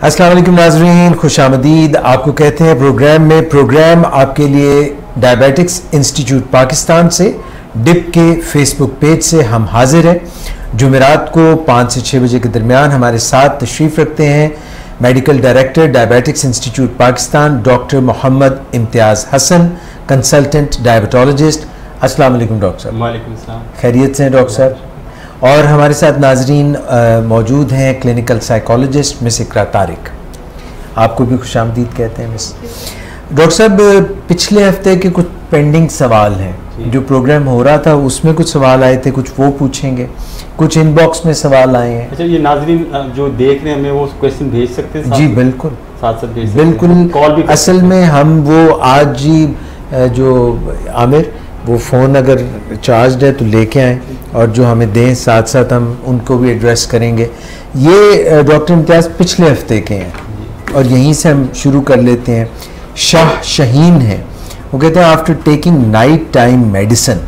अस्सलाम वालेकुम नाज़रीन, खुशामदीद आपको कहते हैं प्रोग्राम में। प्रोग्राम आपके लिए डायबिटिक्स इंस्टीट्यूट पाकिस्तान से डिप के फेसबुक पेज से हम हाजिर हैं। जुमेरात को 5 से 6 बजे के दरमियान हमारे साथ तशरीफ़ रखते हैं medical director diabetics institute Pakistan doctor Mohammad Imtiaz Hasan, consultant diabetologist. अस्सलाम वालेकुम डॉक्टर साहब। वालेकुम सलाम। खैरियत से हैं डॉक्टर साहब? और हमारे साथ नाजरीन मौजूद हैं क्लिनिकल साइकोलॉजिस्ट मिस इकरा तारिक, आपको भी खुशामदीद कहते हैं मिस। डॉक्टर साहब, पिछले हफ्ते के कुछ पेंडिंग सवाल हैं, जो प्रोग्राम हो रहा था उसमें कुछ सवाल आए थे, कुछ वो पूछेंगे, कुछ इनबॉक्स में सवाल आए हैं। अच्छा, ये नाजरीन जो देख रहे हैं हमें वो क्वेश्चन भेज सकते हैं? जी बिल्कुल, साथ भेज बिल्कुल। कॉल भी असल में हम वो आज जी जो आमिर वो फ़ोन अगर चार्ज है तो लेके आएँ और जो हमें दें, साथ साथ हम उनको भी एड्रेस करेंगे। ये डॉक्टर इम्तियाज़ पिछले हफ्ते के हैं और यहीं से हम शुरू कर लेते हैं। शाह शहीन है, वो कहते हैं after taking night time medicine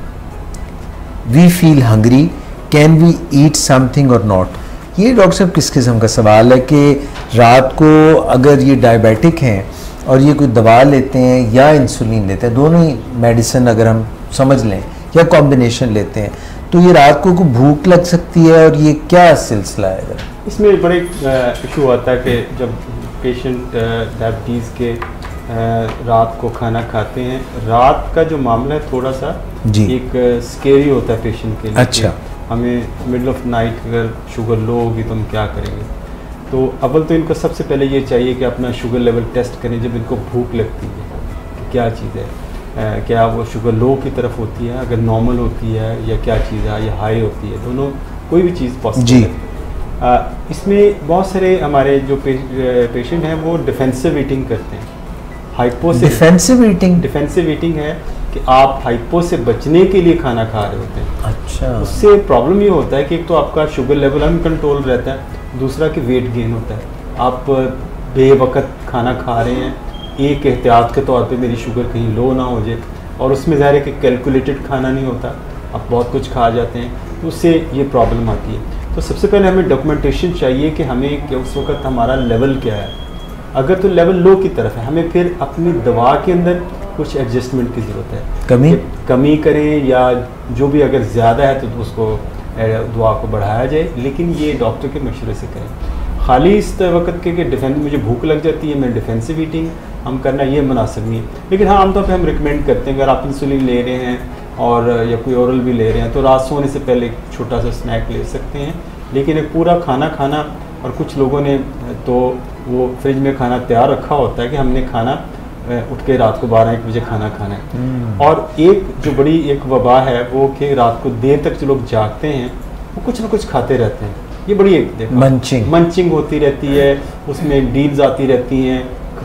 we feel hungry, can we eat something और नॉट। ये डॉक्टर साहब किस किस्म का सवाल है कि रात को अगर ये डायबिटिक हैं और ये कोई दवा लेते हैं या इंसुलिन लेते हैं, दोनों ही मेडिसिन अगर हम समझ लें या कॉम्बिनेशन लेते हैं, तो ये रात को भूख लग सकती है और ये क्या सिलसिला है? इसमें बड़े इशू आता है कि जब पेशेंट डायबिटीज़ के रात को खाना खाते हैं, रात का जो मामला है थोड़ा सा एक स्केरी होता है पेशेंट के लिए। अच्छा, हमें मिडल ऑफ नाइट अगर शुगर लो होगी तो हम क्या करेंगे? तो अव्वल तो इनको सबसे पहले ये चाहिए कि अपना शुगर लेवल टेस्ट करें जब इनको भूख लगती है कि क्या चीज़ है, क्या वो शुगर लो की तरफ होती है, अगर नॉर्मल होती है या क्या चीज़ है, या हाई होती है, दोनों कोई भी चीज़ पॉसिबल है। इसमें बहुत सारे हमारे जो पेशेंट हैं वो डिफेंसिव ईटिंग करते हैं। हाइपो से डिफेंसिव ईटिंग है कि आप हाइपो से बचने के लिए खाना खा रहे होते हैं। अच्छा, उससे प्रॉब्लम ये होता है कि एक तो आपका शुगर लेवल अनकंट्रोल रहता है, दूसरा कि वेट गेन होता है। आप बेवकत खाना खा रहे हैं, एक एहतियात के तौर पे मेरी शुगर कहीं लो ना हो जाए, और उसमें ज़ाहिर है कि कैलकुलेटेड खाना नहीं होता, आप बहुत कुछ खा जाते हैं, तो उससे ये प्रॉब्लम आती है। तो सबसे पहले हमें डॉक्यूमेंटेशन चाहिए कि हमें कि उस वक्त हमारा लेवल क्या है। अगर तो लेवल लो की तरफ है, हमें फिर अपनी दवा के अंदर कुछ एडजस्टमेंट की ज़रूरत है, कमी करें या जो भी अगर ज़्यादा है तो उसको दवा को बढ़ाया जाए, लेकिन ये डॉक्टर के मशवरे से करें। खाली इस वक्त के डिफेंस मुझे भूख लग जाती है, मैं डिफेंसिव ईटिंग हम करना ये मुनासिब नहीं है। लेकिन हाँ, आमतौर पे हम रिकमेंड करते हैं अगर आप इंसुलिन ले रहे हैं और या कोई ओरल भी ले रहे हैं तो रात सोने से पहले एक छोटा सा स्नैक ले सकते हैं, लेकिन एक पूरा खाना खाना, और कुछ लोगों ने तो वो फ्रिज में खाना तैयार रखा होता है कि हमने खाना उठ के रात को 12-1 बजे खाना खाना है। और एक जो बड़ी एक वबा है वो कि रात को देर तक जो लोग जागते हैं वो कुछ ना कुछ खाते रहते हैं। ये बड़ी एक मंचिंग होती रहती है, उसमें डील्स आती रहती हैं,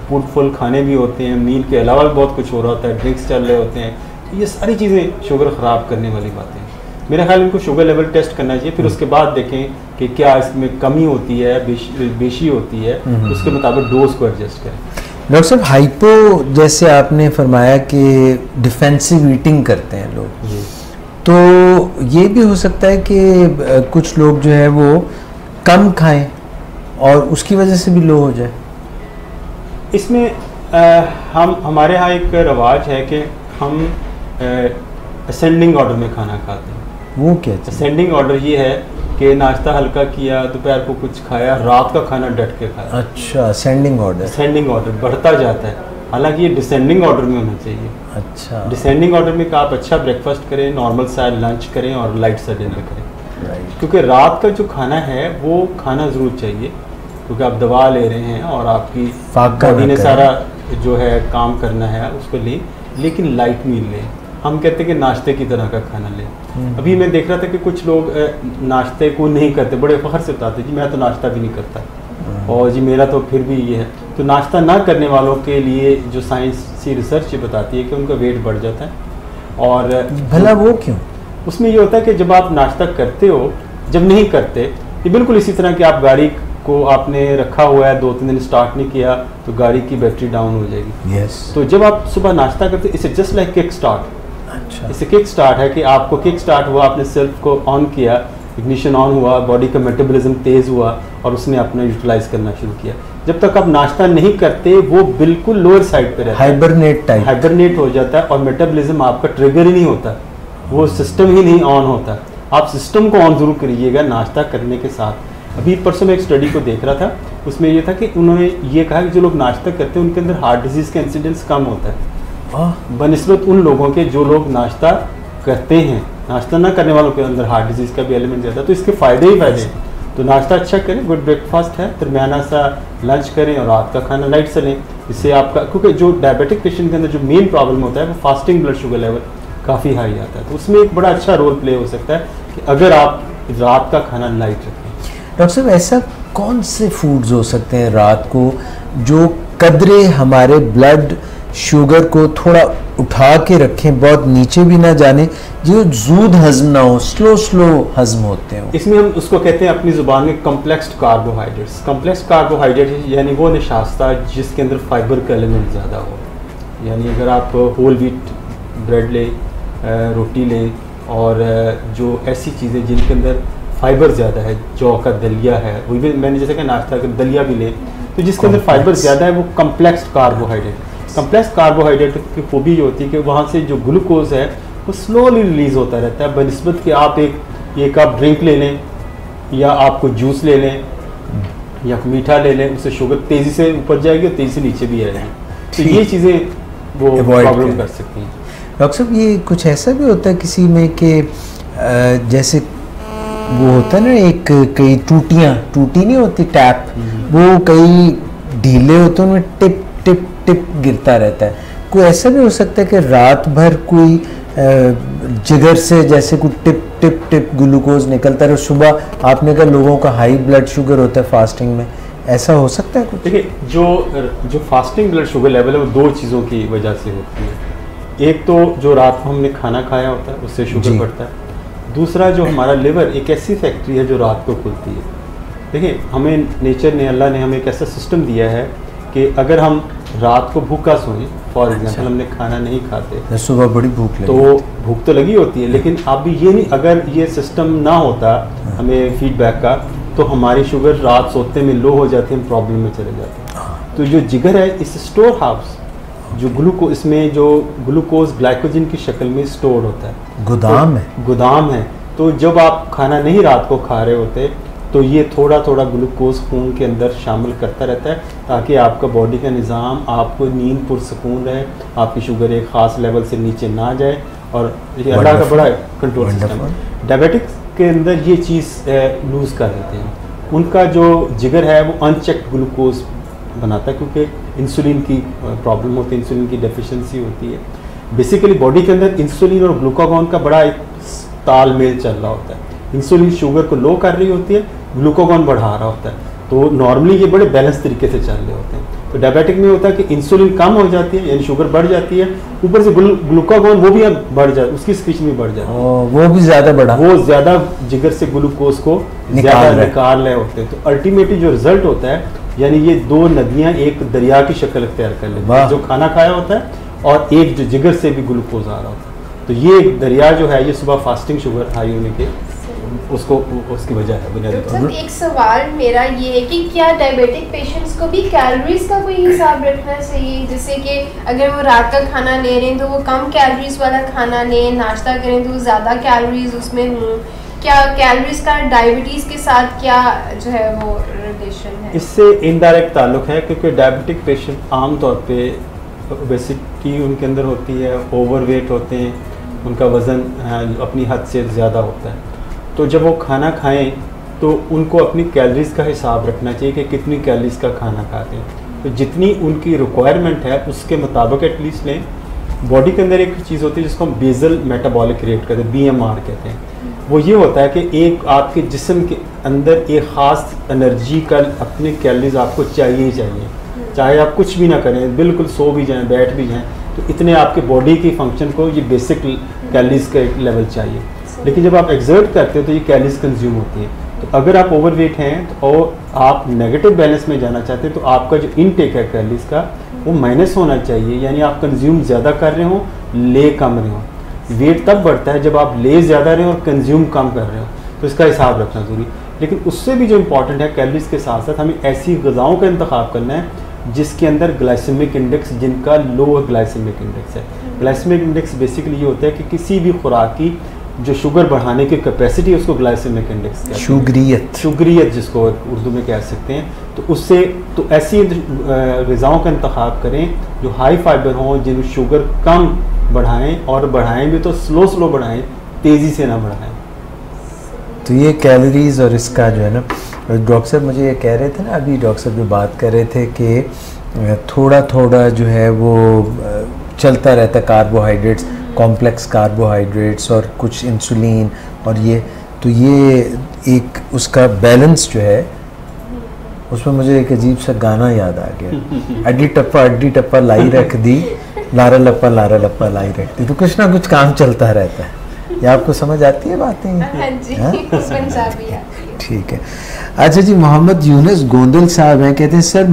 फूडफुल खाने भी होते हैं, मील के अलावा भी बहुत कुछ हो रहा होता है, ड्रिंक्स चल रहे होते हैं। तो ये सारी चीज़ें शुगर ख़राब करने वाली बातें हैं। मेरा ख्याल इनको शुगर लेवल टेस्ट करना चाहिए, फिर उसके बाद देखें कि क्या इसमें कमी होती है, बेशी होती है, उसके मुताबिक डोज को एडजस्ट करें। डॉक्टर साहब, हाइपो जैसे आपने फरमाया कि डिफेंसिव ईटिंग करते हैं लोग, तो ये भी हो सकता है कि कुछ लोग जो है वो कम खाएं और उसकी वजह से भी लो हो जाए। इसमें हमारे यहाँ एक रवाज है कि हम असेंडिंग ऑर्डर में खाना खाते हैं। वो क्या है? असेंडिंग ऑर्डर ये है कि नाश्ता हल्का किया, दोपहर को कुछ खाया, रात का खाना डट के खाया। अच्छा, असेंडिंग ऑर्डर बढ़ता जाता है, हालांकि ये डिसेंडिंग ऑर्डर में होना चाहिए। अच्छा, डिसेंडिंग ऑर्डर में आप अच्छा ब्रेकफास्ट करें, नॉर्मल सा लंच करें और लाइट सा डिनर करें। क्योंकि रात का जो खाना है वो खाना ज़रूर चाहिए, क्योंकि आप दवा ले रहे हैं और आपकी बॉडी ने सारा जो है काम करना है उसको ले, लेकिन लाइट मील लें। हम कहते हैं कि नाश्ते की तरह का खाना लें। अभी मैं देख रहा था कि कुछ लोग नाश्ते को नहीं करते, बड़े फ़ख्र से बताते जी मैं तो नाश्ता भी नहीं करता, और जी मेरा तो फिर भी ये है। तो नाश्ता ना करने वालों के लिए जो साइंसी रिसर्च बताती है कि उनका वेट बढ़ जाता है। और भला वो क्यों? उसमें ये होता है कि जब आप नाश्ता करते हो, जब नहीं करते, ये बिल्कुल इसी तरह कि आप गाड़ी को आपने रखा हुआ है, 2-3 दिन स्टार्ट नहीं किया तो गाड़ी की बैटरी डाउन हो जाएगी। तो जब आप सुबह नाश्ता करते इसे जस्ट लाइक किक स्टार्ट। अच्छा, इसे किक स्टार्ट है कि आपको किक स्टार्ट हुआ, आपने सेल्फ को ऑन किया, इग्निशन ऑन हुआ, बॉडी का मेटाबॉलिज्म तेज़ हुआ और उसने अपना यूटिलाइज करना शुरू किया। जब तक आप नाश्ता नहीं करते वो बिल्कुल लोअर साइड पे रहता है, हाइबरनेट हो जाता है और मेटाबॉलिज्म आपका ट्रिगर ही नहीं होता, वो सिस्टम ही नहीं ऑन होता। आप सिस्टम को ऑन जरूर करिएगा नाश्ता करने के साथ। अभी परसों मैं एक स्टडी को देख रहा था, उसमें ये था कि उन्होंने ये कहा कि जो लोग नाश्ता करते हैं उनके अंदर हार्ट डिजीज़ का इंसिडेंस कम होता है बनिस्बत उन लोगों के जो लोग नाश्ता करते हैं। नाश्ता ना करने वालों के अंदर हार्ट डिजीज़ का भी एलिमेंट ज़्यादा, तो इसके फ़ायदे ही फ़ायदे हैं। तो नाश्ता अच्छा करें, गुड ब्रेकफास्ट है, दरमियाना सा लंच करें और रात का खाना लाइट से लें। इससे आपका, क्योंकि जो डायबिटिक पेशेंट के अंदर जो मेन प्रॉब्लम होता है वो फास्टिंग ब्लड शुगर लेवल काफ़ी हाई आता है, तो उसमें एक बड़ा अच्छा रोल प्ले हो सकता है कि अगर आप रात का खाना लाइट रखें। डॉक्टर साहब, ऐसा कौन से फूड्स हो सकते हैं रात को जो कदरे हमारे ब्लड शुगर को थोड़ा उठा के रखें, बहुत नीचे भी ना जाने, जो जूद हजम ना हो, स्लो हजम होते हैं? इसमें हम उसको कहते हैं अपनी ज़ुबान में कम्प्लेक्स कार्बोहाइड्रेट्स। कम्प्लेक्स कार्बोहाइड्रेट यानी वो निशास्ता जिसके अंदर फाइबर का एलिमेंट ज़्यादा हो। यानी अगर आप होल व्हीट ब्रेड लें, रोटी लें और जो ऐसी चीज़ें जिनके अंदर फाइबर ज़्यादा है, जौ का दलिया है, वो भी मैंने जैसे कि नाश्ता कर दलिया भी लें, तो जिसके अंदर फाइबर ज़्यादा है वो कम्प्लेक्स कार्बोहाइड्रेट। कम्प्लेक्स कार्बोहाइड्रेट की खूबी ये होती है कि वहाँ से जो ग्लूकोज है वो स्लोली रिलीज होता रहता है बनिस्बत कि आप एक कप ड्रिंक ले लें या आपको जूस ले लें या मीठा ले लें, उससे शुगर तेज़ी से ऊपर जाएगी और तेज़ी से नीचे भी आएगी। तो ये चीज़ें वो प्रॉब्लम कर सकती हैं। डॉक्टर साहब, ये कुछ ऐसा भी होता है किसी में कि जैसे वो होता है ना, एक कई टूटी नहीं होती टैप, वो कई ढीले होते हैं, उनमें टिप टिप टिप गिरता रहता है। कोई ऐसा भी हो सकता है कि रात भर कोई जिगर से जैसे कोई टिप टिप टिप ग्लूकोज निकलता है, सुबह आपने कहा लोगों का हाई ब्लड शुगर होता है फास्टिंग में, ऐसा हो सकता है कुछ? देखिए, जो फास्टिंग ब्लड शुगर लेवल है वो दो चीज़ों की वजह से होती है। एक तो जो रात को हमने खाना खाया होता है उससे शुगर बढ़ता है, दूसरा जो हमारा लिवर एक ऐसी फैक्ट्री है जो रात को खुलती है। देखिए, हमें नेचर ने, अल्लाह ने हमें एक ऐसा सिस्टम दिया है कि अगर हम रात को भूखा सोएं, फॉर एग्जांपल हमने खाना नहीं खाते, सुबह बड़ी भूख लगी, तो भूख तो लगी होती है, लेकिन आप भी ये नहीं, अगर ये सिस्टम ना होता हमें फीडबैक का, तो हमारी शुगर रात सोते में लो हो जाती है, हम प्रॉब्लम में चले जाते हैं। तो जो जिगर है इस स्टोर हाउस, जो ग्लूकोज, इसमें जो ग्लूकोज ग्लाइकोजन की शक्ल में स्टोर होता है, गोदाम है। तो जब आप खाना नहीं रात को खा रहे होते तो ये थोड़ा थोड़ा ग्लूकोज खून के अंदर शामिल करता रहता है ताकि आपका बॉडी का निज़ाम, आपको नींद पुरसकून रहे, आपकी शुगर एक ख़ास लेवल से नीचे ना जाए, और ये अल्लाह का बड़ा कंट्रोल सिस्टम है। डायबिटिक्स के अंदर ये चीज़ लूज़ कर देते हैं, उनका जो जिगर है वो अनचेक्ड ग्लूकोज बनाता है क्योंकि इंसुलिन की प्रॉब्लम होती है, इंसुलिन की डेफिशिएंसी होती है। बेसिकली बॉडी के अंदर इंसुलिन और ग्लूकागॉन का बड़ा एक तालमेल चल रहा होता है। इंसुलिन शुगर को लो कर रही होती है, ग्लूकागॉन बढ़ा रहा होता है, तो नॉर्मली ये बड़े बैलेंस तरीके से चल रहे होते हैं। तो डायबिटिक में होता है कि इंसुलिन कम हो जाती है यानी शुगर बढ़ जाती है, ऊपर से ग्लूकागॉन वो भी बढ़ जाए, उसकी स्पीच में बढ़ जाती है, वो भी ज़्यादा जिगर से ग्लूकोज को ज़्यादा निकाल रहे होते हैं। तो अल्टीमेटली जो रिजल्ट होता है, यानी ये दो नदियाँ एक दरिया की शक्ल अख्तियार कर लेती हैं, जो खाना खाया होता है और एक जो जिगर से भी ग्लूकोज आ रहा होता है। तो ये दरिया जो है ये सुबह फास्टिंग शुगर हाई होने के उसकी वजह है बुनियादी तौर पर। एक सवाल मेरा ये है कि क्या डायबिटिक पेशेंट्स को भी कैलोरीज का कोई हिसाब रखना चाहिए, जैसे कि अगर वो रात का खाना ले रहे हैं तो वो कम कैलोरीज वाला खाना लें, नाश्ता करें तो ज़्यादा कैलोरीज उसमें हों? क्या कैलोरीज का डायबिटीज़ के साथ क्या जो है वो रिलेशन है? इससे इनडायरेक्ट ताल्लुक है क्योंकि डायबिटिक पेशेंट आमतौर पे ओबेसिटी उनके अंदर होती है, ओवरवेट होते हैं, उनका वज़न अपनी हद से ज़्यादा होता है। तो जब वो खाना खाएं तो उनको अपनी कैलोरीज़ का हिसाब रखना चाहिए कि कितनी कैलोरीज़ का खाना खाते हैं। तो जितनी उनकी रिक्वायरमेंट है उसके मुताबिक एटलीस्ट लें। बॉडी के अंदर एक चीज़ होती है जिसको हम बेसल मेटाबॉलिक रेट कहते हैं, BMR कहते हैं। वो ये होता है कि एक आपके जिस्म के अंदर एक ख़ास एनर्जी का अपनी कैलोरीज आपको चाहिए ही चाहिए, चाहे आप कुछ भी ना करें, बिल्कुल सो भी जाएं, बैठ भी जाएं, तो इतने आपके बॉडी की फंक्शन को ये बेसिक कैलोरीज का एक लेवल चाहिए। लेकिन जब आप एक्सर्ट करते हो तो ये कैलोरीज कंज्यूम होती है। तो अगर आप ओवरवेट हैं तो और आप नेगेटिव बैलेंस में जाना चाहते हैं तो आपका जो इनटेक है कैलोरीज का वो माइनस होना चाहिए, यानी आप कंज्यूम ज़्यादा कर रहे हो, ले कम रहे हो। वेट तब बढ़ता है जब आप ले ज़्यादा रहे हो और कंज्यूम कम कर रहे हो। तो इसका हिसाब रखना ज़रूरी। लेकिन उससे भी जो इम्पॉर्टेंट है, कैलोरीज के साथ साथ हमें ऐसी ग़िज़ाओं का इंतखाब करना है जिसके अंदर ग्लाइसेमिक इंडेक्स, जिनका लो ग्लाइसेमिक इंडेक्स है। ग्लाइसेमिक इंडेक्स बेसिकली ये होता है कि किसी भी खुराक की जो शुगर बढ़ाने की कैपेसिटी है उसको ग्लाइसेमिक इंडेक्स कहते हैं। शुगरियत जिसको उर्दू में कह सकते हैं। तो उससे तो ऐसी ग़िज़ाओं का इंतखाब करें जो हाई फाइबर हों, जिन शुगर कम बढ़ाएं, और बढ़ाएं भी तो स्लो बढ़ाएं, तेज़ी से ना बढ़ाएं। तो ये कैलोरीज और इसका जो है ना, डॉक्टर साहब मुझे ये कह रहे थे ना, अभी डॉक्टर साहब जो बात कर रहे थे कि थोड़ा थोड़ा जो है वो चलता रहता कार्बोहाइड्रेट्स, कॉम्प्लेक्स कार्बोहाइड्रेट्स और कुछ इंसुलिन और ये, तो ये एक उसका बैलेंस जो है उसमें मुझे एक अजीब सा गाना याद आ गया, अड्डी टप्पा लाई रख दी, लारा लप्पा लाई रख दी। तो कुछ ना कुछ काम चलता रहता है। ये आपको समझ आती है बातें? हाँ जी, पंजाबी आती है। ठीक है। अच्छा जी, मोहम्मद यूनुस गोंदल साहब हैं, कहते हैं सर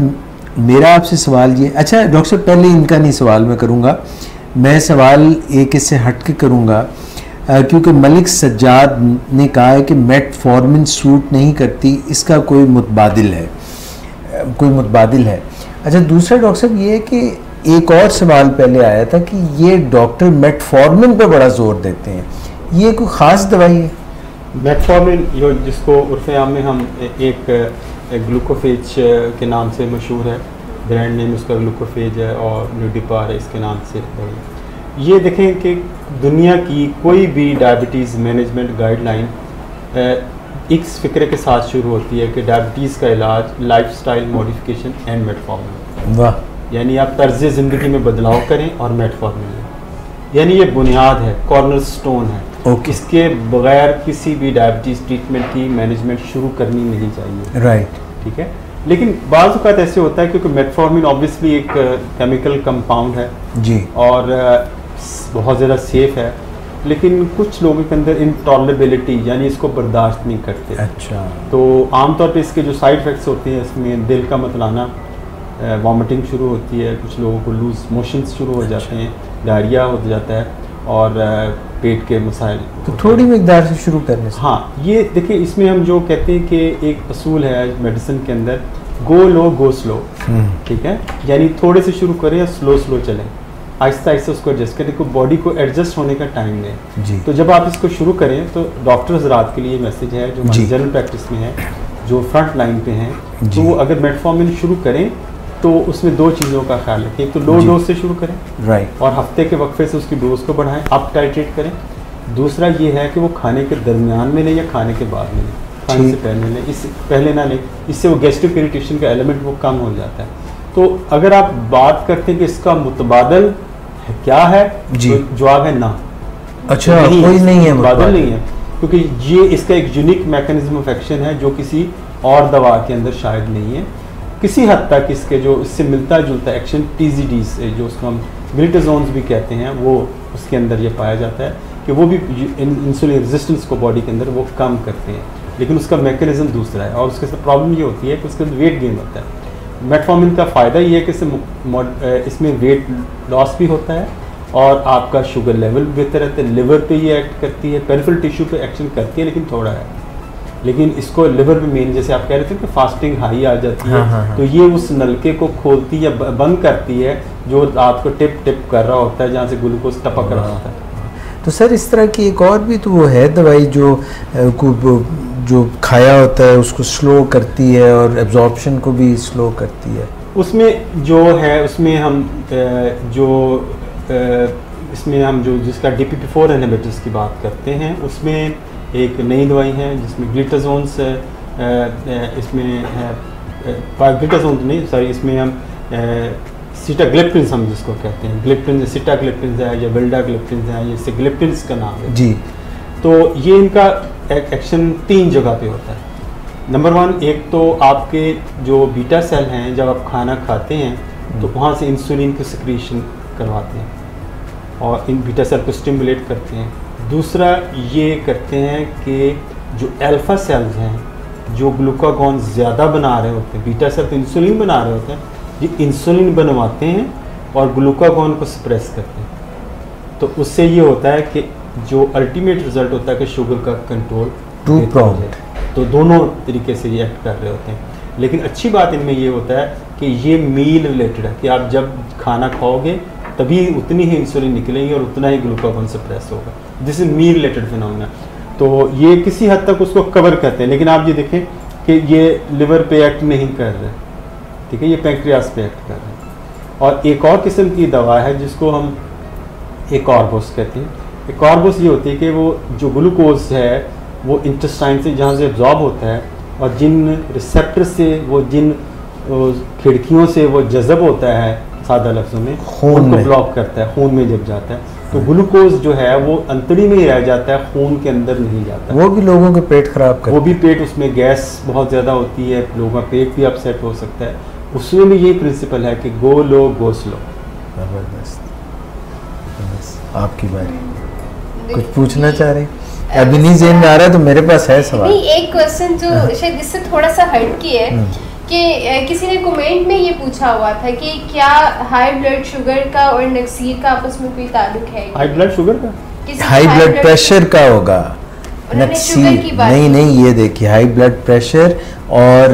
मेरा आपसे सवाल ये, अच्छा डॉक्टर साहब पहले इनका नहीं सवाल मैं करूँगा, मैं सवाल एक इससे हट के करूँगा, क्योंकि मलिक सज्जाद ने कहा है कि मेटफॉर्मिन सूट नहीं करती, इसका कोई मुतबादिल है? अच्छा दूसरा डॉक्टर साहब ये है कि एक और सवाल पहले आया था कि ये डॉक्टर मेटफॉर्मिन पे बड़ा जोर देते हैं, ये कोई ख़ास दवाई है? मेटफॉर्मिन जो जिसको उर्फ़े आम में हम एक ग्लूकोफेज के नाम से मशहूर है, ब्रांड नेम उसका ग्लूकोफेज है और न्यूडिपार है इसके नाम से। ये देखें कि दुनिया की कोई भी डायबिटीज़ मैनेजमेंट गाइडलाइन इस फ़िक्रे के साथ शुरू होती है कि डायबिटीज़ का इलाज लाइफस्टाइल मॉडिफिकेशन एंड मेटफॉर्मिन। वाह। यानी आप तर्ज़ ज़िंदगी में बदलाव करें और मेटफॉर्मिन लें, यानी ये बुनियाद है, कॉर्नरस्टोन है। इसके बगैर किसी भी डायबिटीज़ ट्रीटमेंट की मैनेजमेंट शुरू करनी नहीं चाहिए। राइट। ठीक है। लेकिन बाज़ औक़ात ऐसे होता है क्योंकि मेटफॉर्मिन ऑब्वियसली एक केमिकल कंपाउंड है जी, और बहुत ज़्यादा सेफ़ है, लेकिन कुछ लोगों के अंदर इंटॉलरेबिलिटी यानी इसको बर्दाश्त नहीं करते। अच्छा। तो आमतौर पे इसके जो साइड इफ़ेक्ट्स होते हैं, इसमें दिल का मतलाना, वॉमिटिंग शुरू होती है, कुछ लोगों को लूज मोशंस शुरू हो जाते हैं, डायरिया हो जाता है और पेट के मसाइल। तो थोड़ी मिकदार से शुरू करने से? हाँ, ये देखिए इसमें हम जो कहते हैं कि एक असूल है मेडिसिन के अंदर, गो लो गो स्लो। ठीक है, यानी थोड़े से शुरू करें या स्लो चलें, आहिस्ता आहिस्ता उसको एडजस्ट करें, को बॉडी को एडजस्ट होने का टाइम दें। तो जब आप इसको शुरू करें तो डॉक्टर हज़रात के लिए मैसेज है जो हमारी जनरल प्रैक्टिस में है, जो फ्रंट लाइन पे हैं, तो अगर मेटफॉर्मिन शुरू करें तो उसमें दो चीज़ों का ख्याल रखें। एक तो लो डोज से शुरू करें, राइट, और हफ्ते के वक्फे से उसकी डोज को बढ़ाएं, अप टाइट्रेट करें। दूसरा ये है कि वो खाने के दरमियान में लें या खाने के बाद में लें, खाने से पहले लें, इससे पहले ना लें, इससे वो गैस्ट्रिक इरिटेशन का एलिमेंट वो कम हो जाता है। तो अगर आप बात करते हैं कि इसका मुतबादल क्या है, तो जवाब है ना। अच्छा, कोई नहीं है, मुतबादल नहीं है, क्योंकि ये इसका एक यूनिक मैकेनिज्म ऑफ एक्शन है जो किसी और दवा के अंदर शायद नहीं है। किसी हद तक इसके जो इससे मिलता जुलता एक्शन TZD से, जो उसको हम ग्लिटाजोन्स भी कहते हैं, वो उसके अंदर ये पाया जाता है कि वो भी इंसुलिन रेजिस्टेंस को बॉडी के अंदर वो कम करते हैं, लेकिन उसका मैकेनिज्म दूसरा है। और उसके साथ प्रॉब्लम ये होती है कि उसके अंदर वेट गेन होता है। मेटफॉर्मिन का फ़ायदा ये है कि इसमें वेट लॉस भी होता है और आपका शुगर लेवल बेहतर रहता है, लिवर पे ये एक्ट करती है, पेरिफेरल टिश्यू पे एक्शन करती है, लेकिन थोड़ा है। लेकिन इसको लिवर में मेन, जैसे आप कह रहे थे कि फास्टिंग हाई आ जाती है, तो ये उस नलके को खोलती है, बंद करती है, जो आपको टिप कर रहा होता है, जहाँ से ग्लूकोज टपक रहा होता है। तो सर इस तरह की एक और भी तो वो है दवाई जो खाया होता है उसको स्लो करती है और एब्जॉर्प्शन को भी स्लो करती है। उसमें जो है, उसमें हम इसमें हम जो जिसका DPP-4 इनहिबिटर्स की बात करते हैं, उसमें एक नई दवाई है जिसमें ग्लिटाजोन्स इसमें ग्लिटाजोन्स नहीं, सॉरी, इसमें हम सीटाग्लिप्टिन्स हम जिसको कहते हैं, ग्लिप्टिन, सीटाग्लिप्टिन्स है या विल्डाग्लिप्टिन्स है, ये सिग्लिप्टिन्स का नाम है जी। तो ये इनका एक्शन 3 जगह पे होता है। नंबर 1, एक तो आपके जो बीटा सेल हैं, जब आप खाना खाते हैं तो वहाँ से इंसुलिन की सिक्रीशन करवाते हैं और इन बीटा सेल को स्टिमुलेट करते हैं। दूसरा ये करते हैं कि जो अल्फा सेल्स हैं, जो ग्लूकागॉन ज़्यादा बना रहे होते हैं, बीटा सेल तो इंसुलिन बना रहे होते हैं, ये इंसुलिन बनवाते हैं और ग्लूकागॉन को सप्रेस करते हैं। तो उससे ये होता है कि जो अल्टीमेट रिज़ल्ट होता है कि शुगर का कंट्रोल टू बेहतर हो प्रॉम्प्ट। जाए। तो दोनों तरीके से रिएक्ट कर रहे होते हैं। लेकिन अच्छी बात इनमें ये होता है कि ये मील रिलेटेड है कि आप जब खाना खाओगे तभी उतनी ही इंसुलिन निकलेंगे और उतना ही ग्लूकागॉन सप्रेस होगा। This is meal related phenomena. तो ये किसी हद तक उसको कवर करते हैं। लेकिन आप ये देखें कि ये लिवर पे एक्ट नहीं कर रहे, ठीक है, ये पैंक्रियास पे एक्ट कर रहे हैं। और एक और किस्म की दवा है जिसको हम एकॉर्बोस कहते हैं। एकॉर्बोस ये होती है कि वो जो ग्लूकोज है वो इंटेस्टाइन से जहाँ से एब्जॉर्ब होता है और जिन रिसेप्टर से वो जिन खिड़कियों से वो जज़ब होता है, सादा लफ्ज़ों में, खून को ब्लॉक करता है, खून में जब जाता है तो ग्लूकोज जो है वो अंतड़ी में ही रह जाता है, खून के अंदर नहीं जाता। वो भी लोगों के पेट खराब करता है। वो भी पेट, उसमें गैस बहुत ज़्यादा होती है, लोगों का पेट भी अपसेट हो सकता है। उसमें भी यही प्रिंसिपल है कि गो लो गो स्लो। जबरदस्त। आपकी बारी, कुछ पूछना चाह रहे हैं? अभी नहीं ज़हन में आ रहा तो मेरे पास है सवाल। नहीं, एक क्वेश्चन जो शायद इससे थोड़ा सा हट की है कि किसी ने कमेंट में ये पूछा हुआ था कि क्या हाई ब्लड शुगर का और नक्सीर का आपस में कोई ताल्लुक है? हाई ब्लड शुगर का, हाई ब्लड प्रेशर का होगा, नक्सीर नहीं। ये देखिए, हाई ब्लड प्रेशर और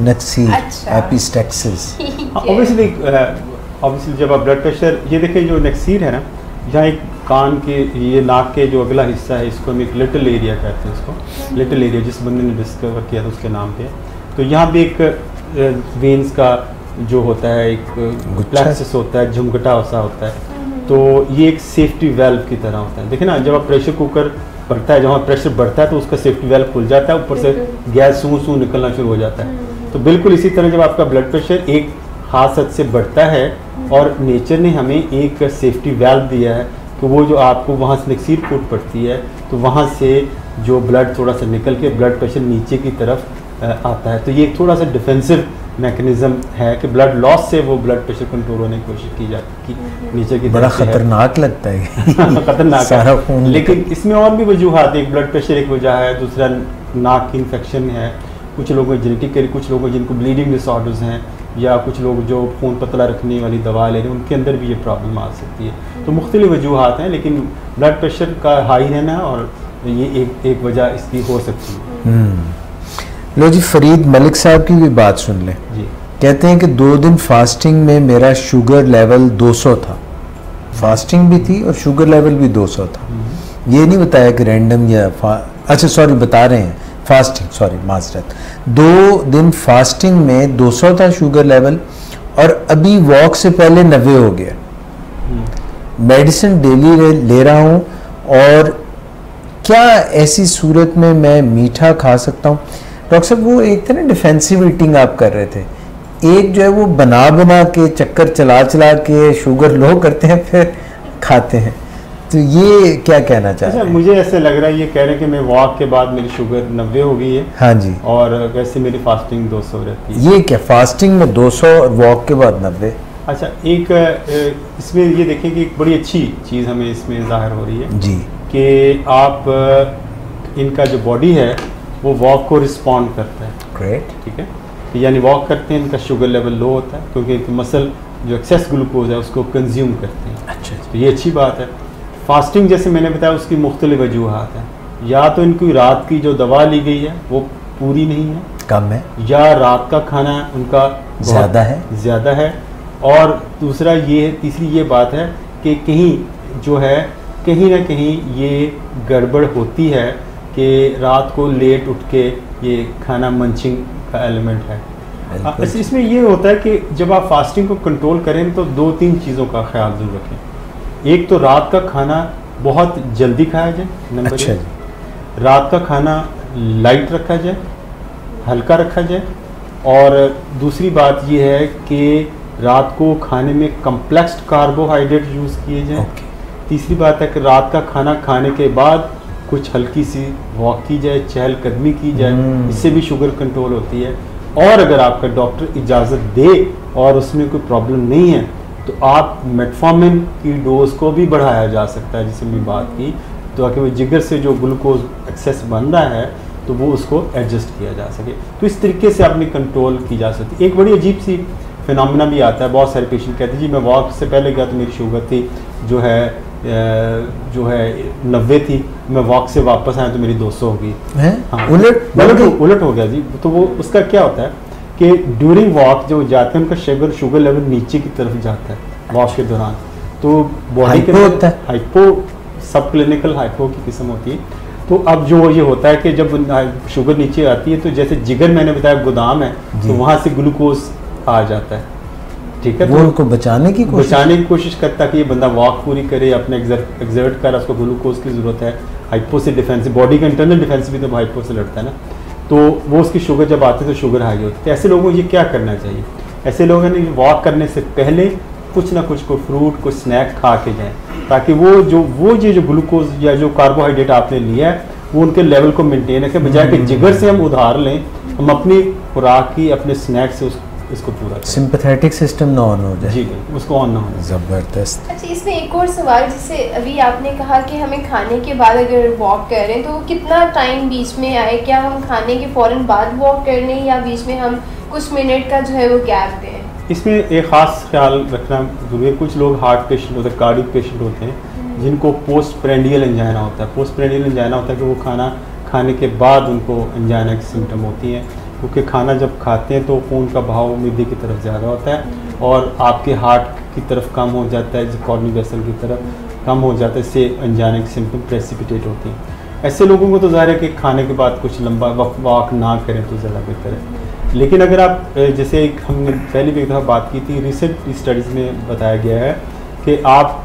नक्सीर, एपिस्टेक्सिस। ऑब्वियसली जब आप ब्लड प्रेशर, ये देखिए जो नक्सीर है ना, यहाँ एक कान के, ये नाक के जो अगला हिस्सा है, इसको हम एक लिटिल एरिया कहते हैं। इसको लिटिल एरिया जिस बंदे ने डिस्कवर किया था उसके नाम पे। तो यहाँ पे एक वेन्स का जो होता है, एक प्लेक्सस होता है, झुमघटा सा होता है। तो ये एक सेफ्टी वेल्व की तरह होता है। देखिए ना, जब आप प्रेशर कुकर बढ़ता है, जहाँ प्रेशर बढ़ता है तो उसका सेफ्टी वेल्व खुल जाता है, ऊपर से गैस सूं निकलना शुरू हो जाता है। तो बिल्कुल इसी तरह जब आपका ब्लड प्रेशर एक खास हद से बढ़ता है और नेचर ने हमें एक सेफ्टी वेल्व दिया है कि वो जो आपको वहाँ से नक्सीर फूट पड़ती है तो वहाँ से जो ब्लड थोड़ा सा निकल के ब्लड प्रेशर नीचे की तरफ आता है। तो ये एक थोड़ा सा डिफेंसिव मैकेनिज्म है कि ब्लड लॉस से वो ब्लड प्रेशर कंट्रोल होने की कोशिश की जाती है नीचे की। बड़ा खतरनाक लगता है खतरनाक सारा खून। लेकिन इसमें और भी वजूहात, एक ब्लड प्रेशर एक वजह है, दूसरा नाक की इन्फेक्शन है, कुछ लोगों को जेनेटिक, कुछ लोगों जिनको ब्लीडिंग डिसऑर्डर्स हैं, या कुछ लोग जो खून पतला रखने वाली दवा ले रहे हैं उनके अंदर भी ये प्रॉब्लम आ सकती है। तो मुख्तलिफ वजूहात हैं, लेकिन ब्लड प्रेशर का हाई रहना और ये एक वजह इसकी हो सकती है। लो जी, फरीद मलिक साहब की भी बात सुन लें जी। कहते हैं कि 2 दिन फास्टिंग में मेरा शुगर लेवल 200 था, फास्टिंग भी थी और शुगर लेवल भी 200 था। ये नहीं बताया कि रैंडम या अच्छा सॉरी बता रहे हैं फास्टिंग, सॉरी माजरत, 2 दिन फास्टिंग में 200 था शुगर लेवल और अभी वॉक से पहले 90 हो गया। मेडिसिन डेली ले रहा हूँ और क्या ऐसी सूरत में मैं मीठा खा सकता हूँ? डॉक्टर साहब, वो एक था ना डिफेंसिव ईटिंग आप कर रहे थे, एक जो है वो बना के चक्कर चला के शुगर लो करते हैं फिर खाते हैं, तो ये क्या कहना चाहते हैं? मुझे ऐसे लग रहा है ये कह रहे हैं कि मैं वॉक के बाद मेरी शुगर 90 हो गई है। हाँ जी। और वैसे मेरी फास्टिंग 200 रहती है। ये क्या, फास्टिंग में 200 और वॉक के बाद 90? अच्छा, एक इसमें ये देखें कि एक बड़ी अच्छी चीज़ हमें इसमें ज़ाहिर हो रही है जी कि आप इनका जो बॉडी है वो वॉक को रिस्पॉन्ड करता है। ग्रेट, ठीक है, यानी वॉक करते हैं इनका शुगर लेवल लो होता है क्योंकि इनके मसल जो एक्सेस ग्लूकोज है उसको कंज्यूम करते हैं। अच्छा, तो ये अच्छी बात है। फास्टिंग जैसे मैंने बताया उसकी मुख्तलिफ वजूहात हैं, या तो इनकी रात की जो दवा ली गई है वो पूरी नहीं है, कम है, या रात का खाना उनका ज़्यादा है, और दूसरा ये तीसरी ये बात है कि कहीं ना कहीं ये गड़बड़ होती है कि रात को लेट उठ के ये खाना मंचिंग का एलिमेंट है। इसमें ये होता है कि जब आप फास्टिंग को कंट्रोल करें तो 2-3 चीज़ों का ख्याल जरूर रखें। एक तो रात का खाना बहुत जल्दी खाया जाए, नंबर अच्छा एक, रात का खाना लाइट रखा जाए, हल्का रखा जाए, और दूसरी बात ये है कि रात को खाने में कम्प्लेक्स कार्बोहाइड्रेट यूज़ किए जाए। तीसरी बात है कि रात का खाना खाने के बाद कुछ हल्की सी वॉक की जाए, चहलकदमी की जाए, इससे भी शुगर कंट्रोल होती है। और अगर आपका डॉक्टर इजाज़त दे और उसमें कोई प्रॉब्लम नहीं है तो आप मेटफॉर्मिन की डोज को भी बढ़ाया जा सकता है, जिससे मैं बात की, तो ताकि वो जिगर से जो ग्लूकोज एक्सेस बन रहा है तो वो उसको एडजस्ट किया जा सके। तो इस तरीके से अपनी कंट्रोल की जा सकती है। एक बड़ी अजीब सी फिनोमेना भी आता है, बहुत सारे पेशेंट कहते हैं जी मैं वॉक से पहले गया तो मेरी शुगर थी जो है जो है 90 थी, मैं वॉक से वापस आया तो मेरी 200 हो गई। हाँ, उलट हो गया जी। तो वो उसका क्या होता है कि ड्यूरिंग वॉक जो जाते हैं उनका शुगर लेवल नीचे की तरफ जाता है वॉक के दौरान, तो बॉडी के अंदर हाइपो, सब क्लिनिकल हाइपो की किस्म होती है। तो अब जो ये होता है कि जब शुगर नीचे आती है तो जैसे जिगर मैंने बताया गोदाम है, तो वहाँ से ग्लूकोज आ जाता है, ठीक है। वो उनको बचाने की कोशिश करता है कि ये बंदा वॉक पूरी करे, अपने एग्जर्ट कर, उसको ग्लूकोज की ज़रूरत है। हाइपो से डिफेंस, बॉडी का इंटरनल डिफेंस भी तो हाइपो से लड़ता है ना, तो वो उसकी शुगर जब आती है तो शुगर हाई होती है। तो ऐसे लोगों को ये क्या करना चाहिए? ऐसे लोगों ने वॉक करने से पहले कुछ ना कुछ कोई फ्रूट, कोई स्नैक खा के जाएँ, ताकि वो जो ग्लूकोज या जो कार्बोहाइड्रेट आपने लिया है वो उनके लेवल को मेंटेन रखें, बजाय कि जिगर से हम उधार लें, हम अपनी खुराक की, अपने स्नैक से इसको पूरा करें। सिंपैथेटिक सिस्टम ना ऑन हो जाए। जी, उसको ऑन ना हो। ज़बरदस्त। अच्छा, इसमें एक और सवाल, जैसे अभी आपने कहा कि हमें खाने के बाद अगर वॉक कर रहे हैं तो कितना टाइम बीच में आए? क्या हम खाने के फ़ौरन बाद वॉक कर लें या बीच में हम कुछ मिनट का जो है वो गैप दें? इसमें एक ख़ास ख्याल रखना जरूरी है। कुछ लोग हार्ट पेशेंट होते हैं, कार्डियक पेशेंट होते हैं, जिनको पोस्ट प्रेंडियल एंजाइना होता है। पोस्ट प्रेंडियल एंजाइना होता है कि वो खाना खाने के बाद उनको एंजाइना की सिम्टम होती हैं, क्योंकि खाना जब खाते हैं तो खून का बहाव मिद्दे की तरफ ज़्यादा होता है और आपके हार्ट की तरफ कम हो जाता है, कॉर्नी वेसल की तरफ कम हो जाता है, इससे एंजाइना की सिम्टम प्रेसिपिटेट होती हैं। ऐसे लोगों को तो ज़ाहिर है कि खाने के बाद कुछ लंबा वॉक ना करें तो ज़्यादा बेहतर है। लेकिन अगर आप जैसे हमने पहले भी एक दफ़ा बात की थी, रिसेंट स्टडीज़ में बताया गया है कि आप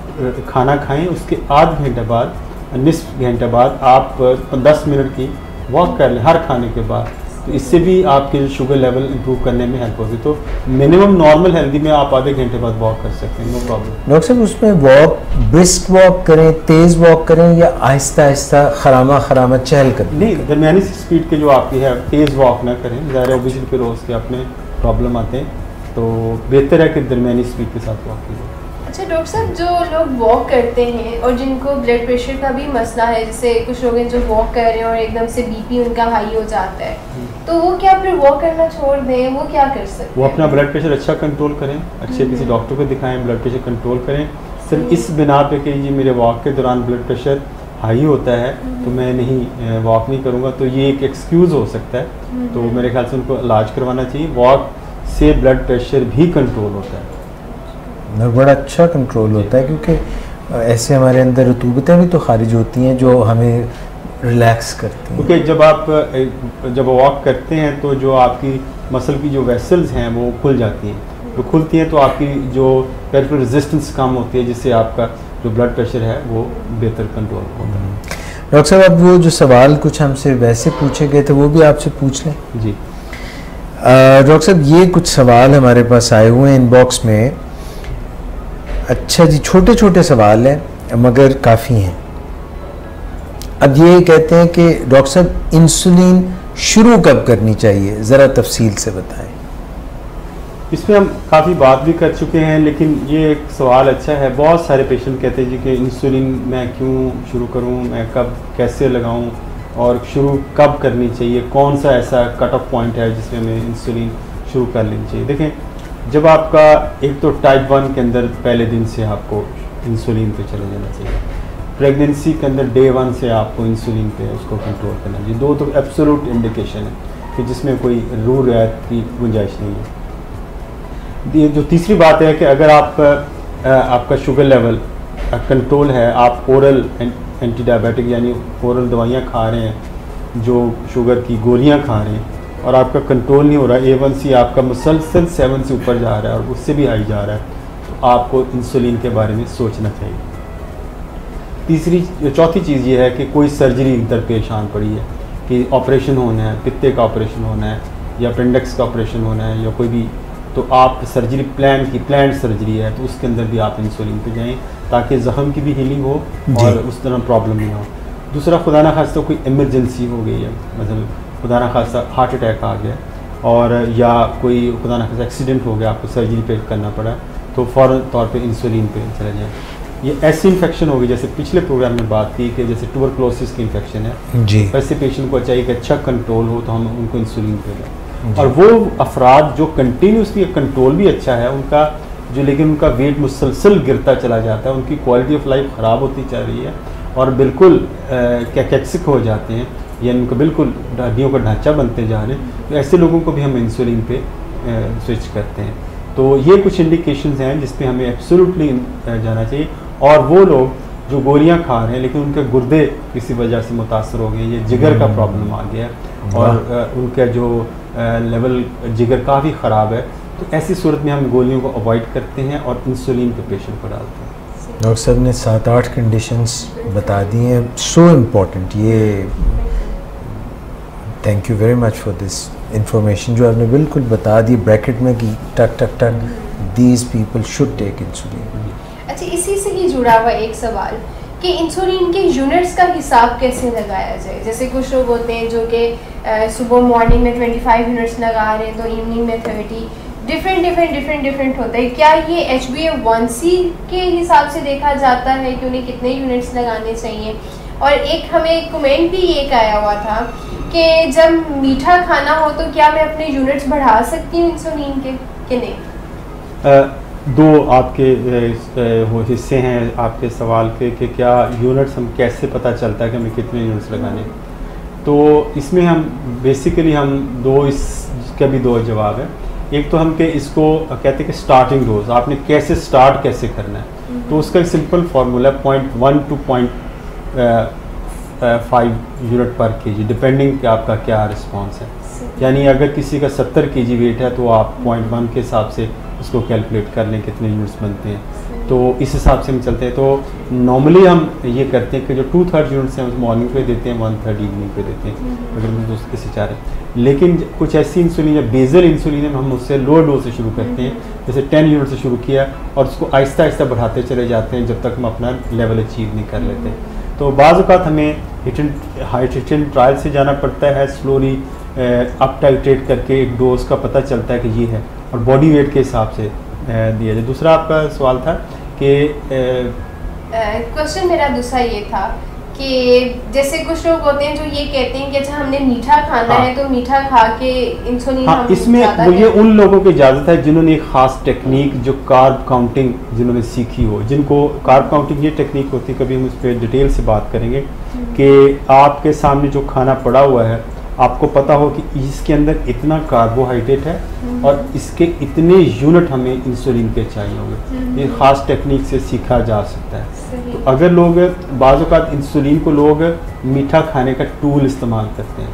खाना खाएं, उसके आध घंटे बाद, निस्फ घंटे बाद आप 10 मिनट की वॉक कर लें हर खाने के बाद, तो इससे भी आपके शुगर लेवल इंप्रूव करने में हेल्प होगी। तो मिनिमम नॉर्मल हेल्दी में आप आधे घंटे बाद वॉक कर सकते हैं, नो प्रॉब्लम। डॉक्टर साहब, उसमें वॉक ब्रिस्क वॉक करें, तेज़ वॉक करें या आहिस्ता आहिस्ता खरामा चहल करें? नहीं, दरमियानी स्पीड के जो आपकी है, तेज़ वॉक ना करें, ज़ाहिर ओबेसिटी के रोज़ के अपने प्रॉब्लम आते हैं, तो बेहतर है कि दरमियानी स्पीड के साथ वॉक कीजिए। अच्छा डॉक्टर साहब, जो लोग वॉक करते हैं और जिनको ब्लड प्रेशर का भी मसला है, जैसे कुछ लोग हैं जो वॉक कर रहे हैं और एकदम से बीपी उनका हाई हो जाता है, तो वो क्या फिर वॉक करना छोड़ दें? वो क्या कर सकते हैं? वो अपना ब्लड प्रेशर अच्छा कंट्रोल करें, अच्छे किसी डॉक्टर को दिखाएं, ब्लड प्रेशर कंट्रोल करें। सिर्फ इस बिना पे कि ये मेरे वॉक के दौरान ब्लड प्रेशर हाई होता है तो मैं नहीं वॉक नहीं करूँगा, तो ये एक एक्सक्यूज़ हो सकता है। तो मेरे ख्याल से उनको इलाज करवाना चाहिए। वॉक से ब्लड प्रेशर भी कंट्रोल होता है, बड़ा अच्छा कंट्रोल होता है, क्योंकि ऐसे हमारे अंदर रतूबतें भी तो खारिज होती हैं जो हमें रिलैक्स करती हैं। क्योंकि जब वॉक करते हैं तो जो आपकी मसल की जो वेसल्स हैं वो खुल जाती हैं, तो खुलती हैं तो आपकी जो पेरिफेरल रेजिस्टेंस कम होती है, जिससे आपका जो ब्लड प्रेशर है वो बेहतर कंट्रोल होता है। डॉक्टर साहब, अब वो जो सवाल कुछ हमसे वैसे पूछे गए थे वो भी आपसे पूछ लें। जी डॉक्टर साहब, ये कुछ सवाल हमारे पास आए हुए हैं इनबॉक्स में। अच्छा जी, छोटे छोटे सवाल हैं मगर काफ़ी हैं। अब ये कहते हैं कि डॉक्टर साहब, इंसुलिन शुरू कब करनी चाहिए, ज़रा तफसील से बताएं। इसमें हम काफ़ी बात भी कर चुके हैं, लेकिन ये एक सवाल अच्छा है। बहुत सारे पेशेंट कहते हैं जी कि इंसुलिन मैं क्यों शुरू करूं, मैं कब कैसे लगाऊं और शुरू कब करनी चाहिए, कौन सा ऐसा कट ऑफ पॉइंट है जिसमें हमें इंसुलिन शुरू कर लेनी चाहिए। देखें, जब आपका एक तो टाइप 1 के अंदर पहले दिन से आपको इंसुलिन पे चले जाना चाहिए, प्रेगनेंसी के अंदर डे 1 से आपको इंसुलिन पे उसको कंट्रोल करना चाहिए। दो तो एब्सोल्यूट इंडिकेशन है कि जिसमें कोई रू रियायत की गुंजाइश नहीं है। ये जो तीसरी बात है कि अगर आपका शुगर लेवल कंट्रोल है, आप ओरल एंटी डायबिटिक यानी ओरल दवाइयाँ खा रहे हैं, जो शुगर की गोलियाँ खा रहे हैं और आपका कंट्रोल नहीं हो रहा, A1C आपका मुसलसल 7 से ऊपर जा रहा है और उससे भी हाई जा रहा है, तो आपको इंसुलिन के बारे में सोचना चाहिए। चौथी चीज़ ये है कि कोई सर्जरी दरपेश आन पड़ी है कि ऑपरेशन होना है, पित्ते का ऑपरेशन होना है या अपेंडिक्स का ऑपरेशन होना है या कोई भी, तो आप सर्जरी प्लान सर्जरी है तो उसके अंदर भी आप इंसुलिन पे जाएं ताकि ज़ख्म की भी हीलिंग हो और उस तरह प्रॉब्लम नहीं हो। दूसरा, खुदा ना खास्ता कोई इमरजेंसी हो गई है, मतलब खुदा ना खास्ता हार्ट अटैक आ गया और या कोई खुदा ना खास्ता एक्सीडेंट हो गया, आपको सर्जरी पे करना पड़ा, तो फ़ौरन तौर पे इंसुलिन पे चले जाएँ। ये ऐसी इन्फेक्शन होगी जैसे पिछले प्रोग्राम में बात की कि जैसे ट्यूबरक्लोसिस की इन्फेक्शन है जी, वैसे पेशेंट को चाहिए कि अच्छा कंट्रोल हो तो हम उनको इंसुलिन पे दें। और वो अफराद जो कंटिन्यूसली कंट्रोल भी अच्छा है, उनका जो लेकिन उनका वेट मुसलसल गिरता चला जाता है, उनकी क्वालिटी ऑफ लाइफ ख़राब होती जा रही है और बिल्कुल कैकेक्सिक हो जाते हैं, यानी उनका बिल्कुल हड्डियों का ढांचा बनते जा रहे हैं। तो ऐसे लोगों को भी हम इंसुलिन पे स्विच करते हैं। तो ये कुछ इंडिकेशंस हैं जिस पे हमें एब्सोल्युटली जाना चाहिए। और वो लोग जो गोलियां खा रहे हैं लेकिन उनके गुर्दे किसी वजह से मुतासर हो गए, ये जिगर का प्रॉब्लम आ गया और उनका जो लेवल जिगर काफ़ी ख़राब है, तो ऐसी सूरत में हम गोलियों को अवॉइड करते हैं और इंसुलिन पे पेशेंट को डालते हैं। डॉक्टर साहब ने 7-8 कंडीशंस बता दी हैं, सो इम्पोर्टेंट। ये thank you very much for this information जो आपने बिल्कुल बता दी ब्रैकेट में कि टक टक टक these people should take insulin. अच्छा, इसी से ही जुड़ा हुआ एक सवाल कि इंसुलिन के यूनिट्स का हिसाब कैसे लगाया जाए। जैसे कुछ लोग होते हैं जो कि सुबह मॉर्निंग में 25 यूनिट्स लगा रहे हैं तो इवनिंग में 30, डिफरेंट होता है। क्या ये HbA1c के हिसाब से देखा जाता है कि उन्हें कितने यूनिट्स लगाने चाहिए? और एक हमें कमेंट भी एक आया हुआ था कि जब मीठा खाना हो तो क्या मैं अपने यूनिट्स बढ़ा सकती हूँ इंसुलिन के कि नहीं? दो आपके वो हिस्से हैं आपके सवाल के कि क्या यूनिट्स हम कैसे पता चलता है कि हमें कितने यूनिट्स लगाने। तो इसमें हम बेसिकली हम इसका भी दो जवाब है। एक तो हम के इसको कहते हैं कि स्टार्टिंग डोज, आपने कैसे स्टार्ट कैसे करना है। तो उसका एक सिंपल फार्मूला 0.1 to 0.5 यूनिट पर केजी, डिपेंडिंग कि आपका क्या रिस्पॉन्स है। यानी अगर किसी का 70 kg वेट है तो आप 0.1 के हिसाब से उसको कैलकुलेट कर लें कितने यूनिट्स बनते हैं, तो इस हिसाब से हम चलते हैं। तो नॉर्मली हम ये करते हैं कि जो 2/3 यूनिट्स हैं उस मॉर्निंग पे देते हैं, 1/3 इवनिंग पे देते हैं अगर हम दोस्त किसी चाह रहे हैं। लेकिन कुछ ऐसी इंसुलिन या बेजल इंसुलिन है हम उससे लोअर डोज से शुरू करते हैं, जैसे 10 यूनिट से शुरू किया और उसको आहिस्ता आहिस्ता बढ़ाते चले जाते हैं जब तक हम अपना लेवल अचीव नहीं कर लेते। तो बाज़ औक़ात हमें हिट एंड ट्रायल से जाना पड़ता है, स्लोली अप टाइट्रेट करके एक डोज का पता चलता है कि ये है और बॉडी वेट के हिसाब से दिया जाए। दूसरा आपका सवाल था कि क्वेश्चन मेरा दूसरा ये था कि जैसे कुछ लोग होते हैं जो ये कहते हैं कि अच्छा हमने मीठा खाना है तो मीठा खा के इंसुलिन हम इसमें ये उन लोगों की इजाज़त है जिन्होंने एक ख़ास टेक्निक जो कार्ब काउंटिंग जिन्होंने सीखी हो, जिनको कार्ब काउंटिंग ये टेक्निक होती है, कभी हम उस पर डिटेल से बात करेंगे कि आपके सामने जो खाना पड़ा हुआ है आपको पता हो कि इसके अंदर इतना कार्बोहाइड्रेट है और इसके इतने यूनिट हमें इंसुलिन के चाहिए होंगे। ये ख़ास टेक्निक से सीखा जा सकता है। तो अगर लोग बाज़ औक़ात इंसुलिन को लोग मीठा खाने का टूल इस्तेमाल करते हैं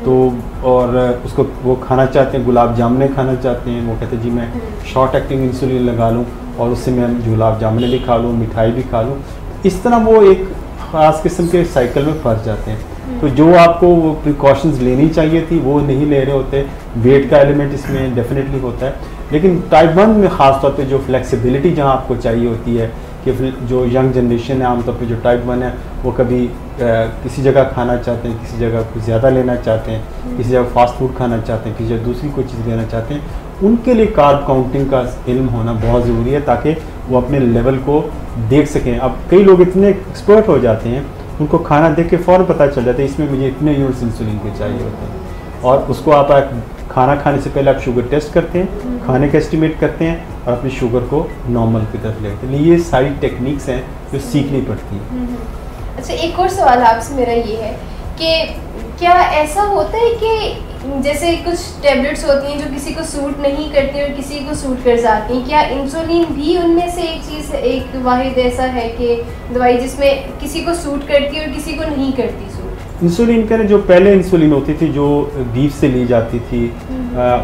तो और उसको वो खाना चाहते हैं, गुलाब जामुने खाना चाहते हैं, वो कहते हैं जी मैं शॉर्ट एक्टिंग इंसुलिन लगा लूँ और उससे मैं गुलाब जामुने भी खा लूँ, मिठाई भी खा लूँ। इस तरह वो एक ख़ास किस्म के साइकिल में फंस जाते हैं। तो जो आपको वो प्रिकॉशंस लेनी चाहिए थी वो नहीं ले रहे होते। वेट का एलिमेंट इसमें डेफिनेटली होता है, लेकिन टाइप 1 में ख़ास तौर पे जो फ्लेक्सिबिलिटी जहाँ आपको चाहिए होती है कि जो यंग जनरेशन है आमतौर पे जो टाइप 1 है वो कभी किसी जगह खाना चाहते हैं, किसी जगह कुछ ज़्यादा लेना चाहते हैं, किसी जगह फास्ट फूड खाना चाहते हैं, किसी जगह दूसरी कोई चीज़ लेना चाहते हैं, उनके लिए कार्ब काउंटिंग का इल्म होना बहुत ज़रूरी है ताकि वो अपने लेवल को देख सकें। अब कई लोग इतने एक्सपर्ट हो जाते हैं उनको खाना देख के फ़ौरन पता चल जाता है इसमें मुझे इतने यूनिट्स इंसुलिन के चाहिए होते हैं और उसको आप खाना खाने से पहले आप शुगर टेस्ट करते हैं, खाने का एस्टिमेट करते हैं और अपनी शुगर को नॉर्मल की तरफ लेते हैं। ये सारी टेक्निक्स हैं जो सीखनी पड़ती हैं। अच्छा, एक और सवाल आपसे मेरा ये है कि क्या ऐसा होता है कि जैसे कुछ टैबलेट्स होती हैं जो किसी को सूट नहीं करती और किसी को सूट कर जाती हैं, क्या इंसुलिन भी उनमें से एक चीज़ एक वाहिद ऐसा है कि दवाई जिसमें किसी को सूट करती है और किसी को नहीं करती सूट? इंसुलिन का जो पहले इंसुलिन होती थी जो बीफ से ली जाती थी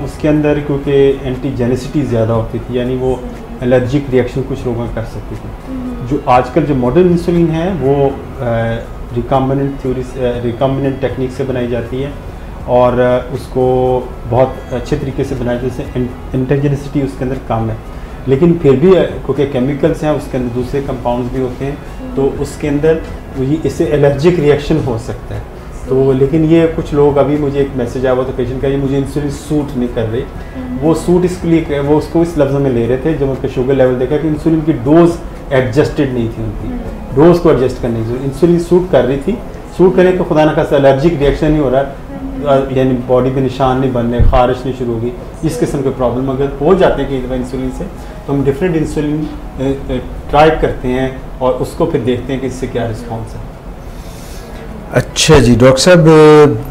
उसके अंदर क्योंकि एंटीजेनिसिटी ज़्यादा होती थी, यानी वो एलर्जिक रिएक्शन कुछ लोगों कर सकती थी। जो आजकल जो मॉडर्न इंसुलिन है वो रिकम्बिनेंट टेक्निक से बनाई जाती है और उसको बहुत अच्छे तरीके से बनाया, जैसे एंटीजेनिसिटी उसके अंदर कम है, लेकिन फिर भी क्योंकि केमिकल्स हैं उसके अंदर दूसरे कंपाउंड्स भी होते हैं तो उसके अंदर इससे एलर्जिक रिएक्शन हो सकता है। तो लेकिन ये कुछ लोग, अभी मुझे एक मैसेज आया हुआ था पेशेंट का, ये मुझे इंसुलिन सूट नहीं कर रही, वो सूट इसके लिए वो उसको इस लफ्ज़ में ले रहे थे जब उनका शुगर लेवल देखा कि इंसुलिन की डोज एडजस्टेड नहीं थी, उनकी डोज को एडजस्ट करने की इंसुलिन सूट कर रही थी, सूट करने तो खुदा न खास्ता एलर्जिक रिएक्शन नहीं हो रहा, यानी बॉडी में निशान नहीं बन रहे, खारिश नहीं शुरू होगी, इस किस्म के प्रॉब्लम अगर हो जाते हैं कई दफ़ा इंसुलिन से तो हम डिफरेंट इंसुलिन ट्राई करते हैं और उसको फिर देखते हैं कि इससे क्या रिस्पॉन्स है। अच्छा जी डॉक्टर साहब,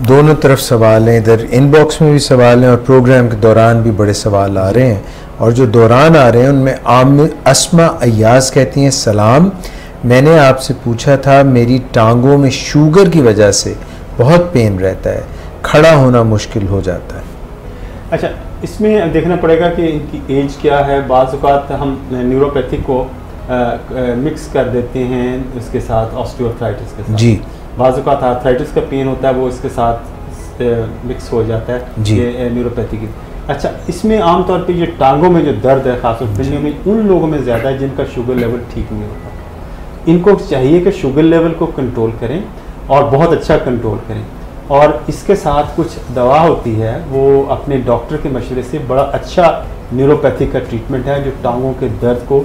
दोनों तरफ सवाल हैं, इधर इनबॉक्स में भी सवाल हैं और प्रोग्राम के दौरान भी बड़े सवाल आ रहे हैं। और जो दौरान आ रहे हैं उनमें अस्मा अय्याज कहती हैं, सलाम, मैंने आपसे पूछा था मेरी टांगों में शुगर की वजह से बहुत पेन रहता है, खड़ा होना मुश्किल हो जाता है। अच्छा, इसमें देखना पड़ेगा कि इनकी एज क्या है। बाज़ औक़ात हम न्यूरोपैथी को मिक्स कर देते हैं इसके साथ ऑस्टियोआर्थराइटिस के साथ। जी, बाज़ औक़ात आर्थराइटिस का पेन होता है वो इसके साथ मिक्स हो जाता है जी, ये न्यूरोपैथी की। अच्छा, इसमें आमतौर पे ये टांगों में जो दर्द है खासतौर पर पिंडियों में, उन लोगों में ज़्यादा है जिनका शुगर लेवल ठीक नहीं होता। इनको चाहिए कि शुगर लेवल को कंट्रोल करें और बहुत अच्छा कंट्रोल करें, और इसके साथ कुछ दवा होती है वो अपने डॉक्टर के मशवरे से बड़ा अच्छा न्यूरोपैथी का ट्रीटमेंट है जो टांगों के दर्द को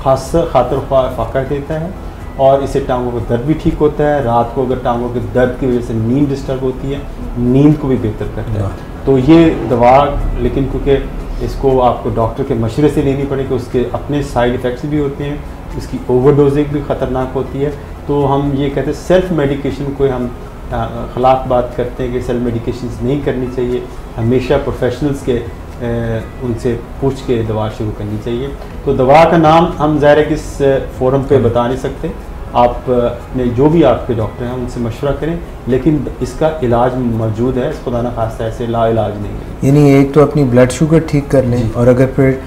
खास खातर ख्वाह देता है, और इससे टांगों का दर्द भी ठीक होता है। रात को अगर टांगों के दर्द की वजह से नींद डिस्टर्ब होती है, नींद को भी बेहतर करता है। तो ये दवा, लेकिन क्योंकि इसको आपको डॉक्टर के मशवरे से लेनी पड़ेगी, उसके अपने साइड इफ़ेक्ट्स भी होते हैं, इसकी ओवरडोजिंग भी ख़तरनाक होती है। तो हम ये कहते हैं सेल्फ मेडिकेशन को हम खिलाफ बात करते हैं कि सेल्फ मेडिकेशंस नहीं करनी चाहिए, हमेशा प्रोफेशनल्स के उनसे पूछ के दवा शुरू करनी चाहिए। तो दवा का नाम हम ज़ाहिर है कि इस फोरम पे बता नहीं सकते, आप ने जो भी आपके डॉक्टर हैं उनसे मशवरा करें, लेकिन इसका इलाज मौजूद है, खुदा न खास्ता ऐसे ला इलाज नहीं है। यानी एक तो अपनी ब्लड शुगर ठीक कर लें, और अगर फिर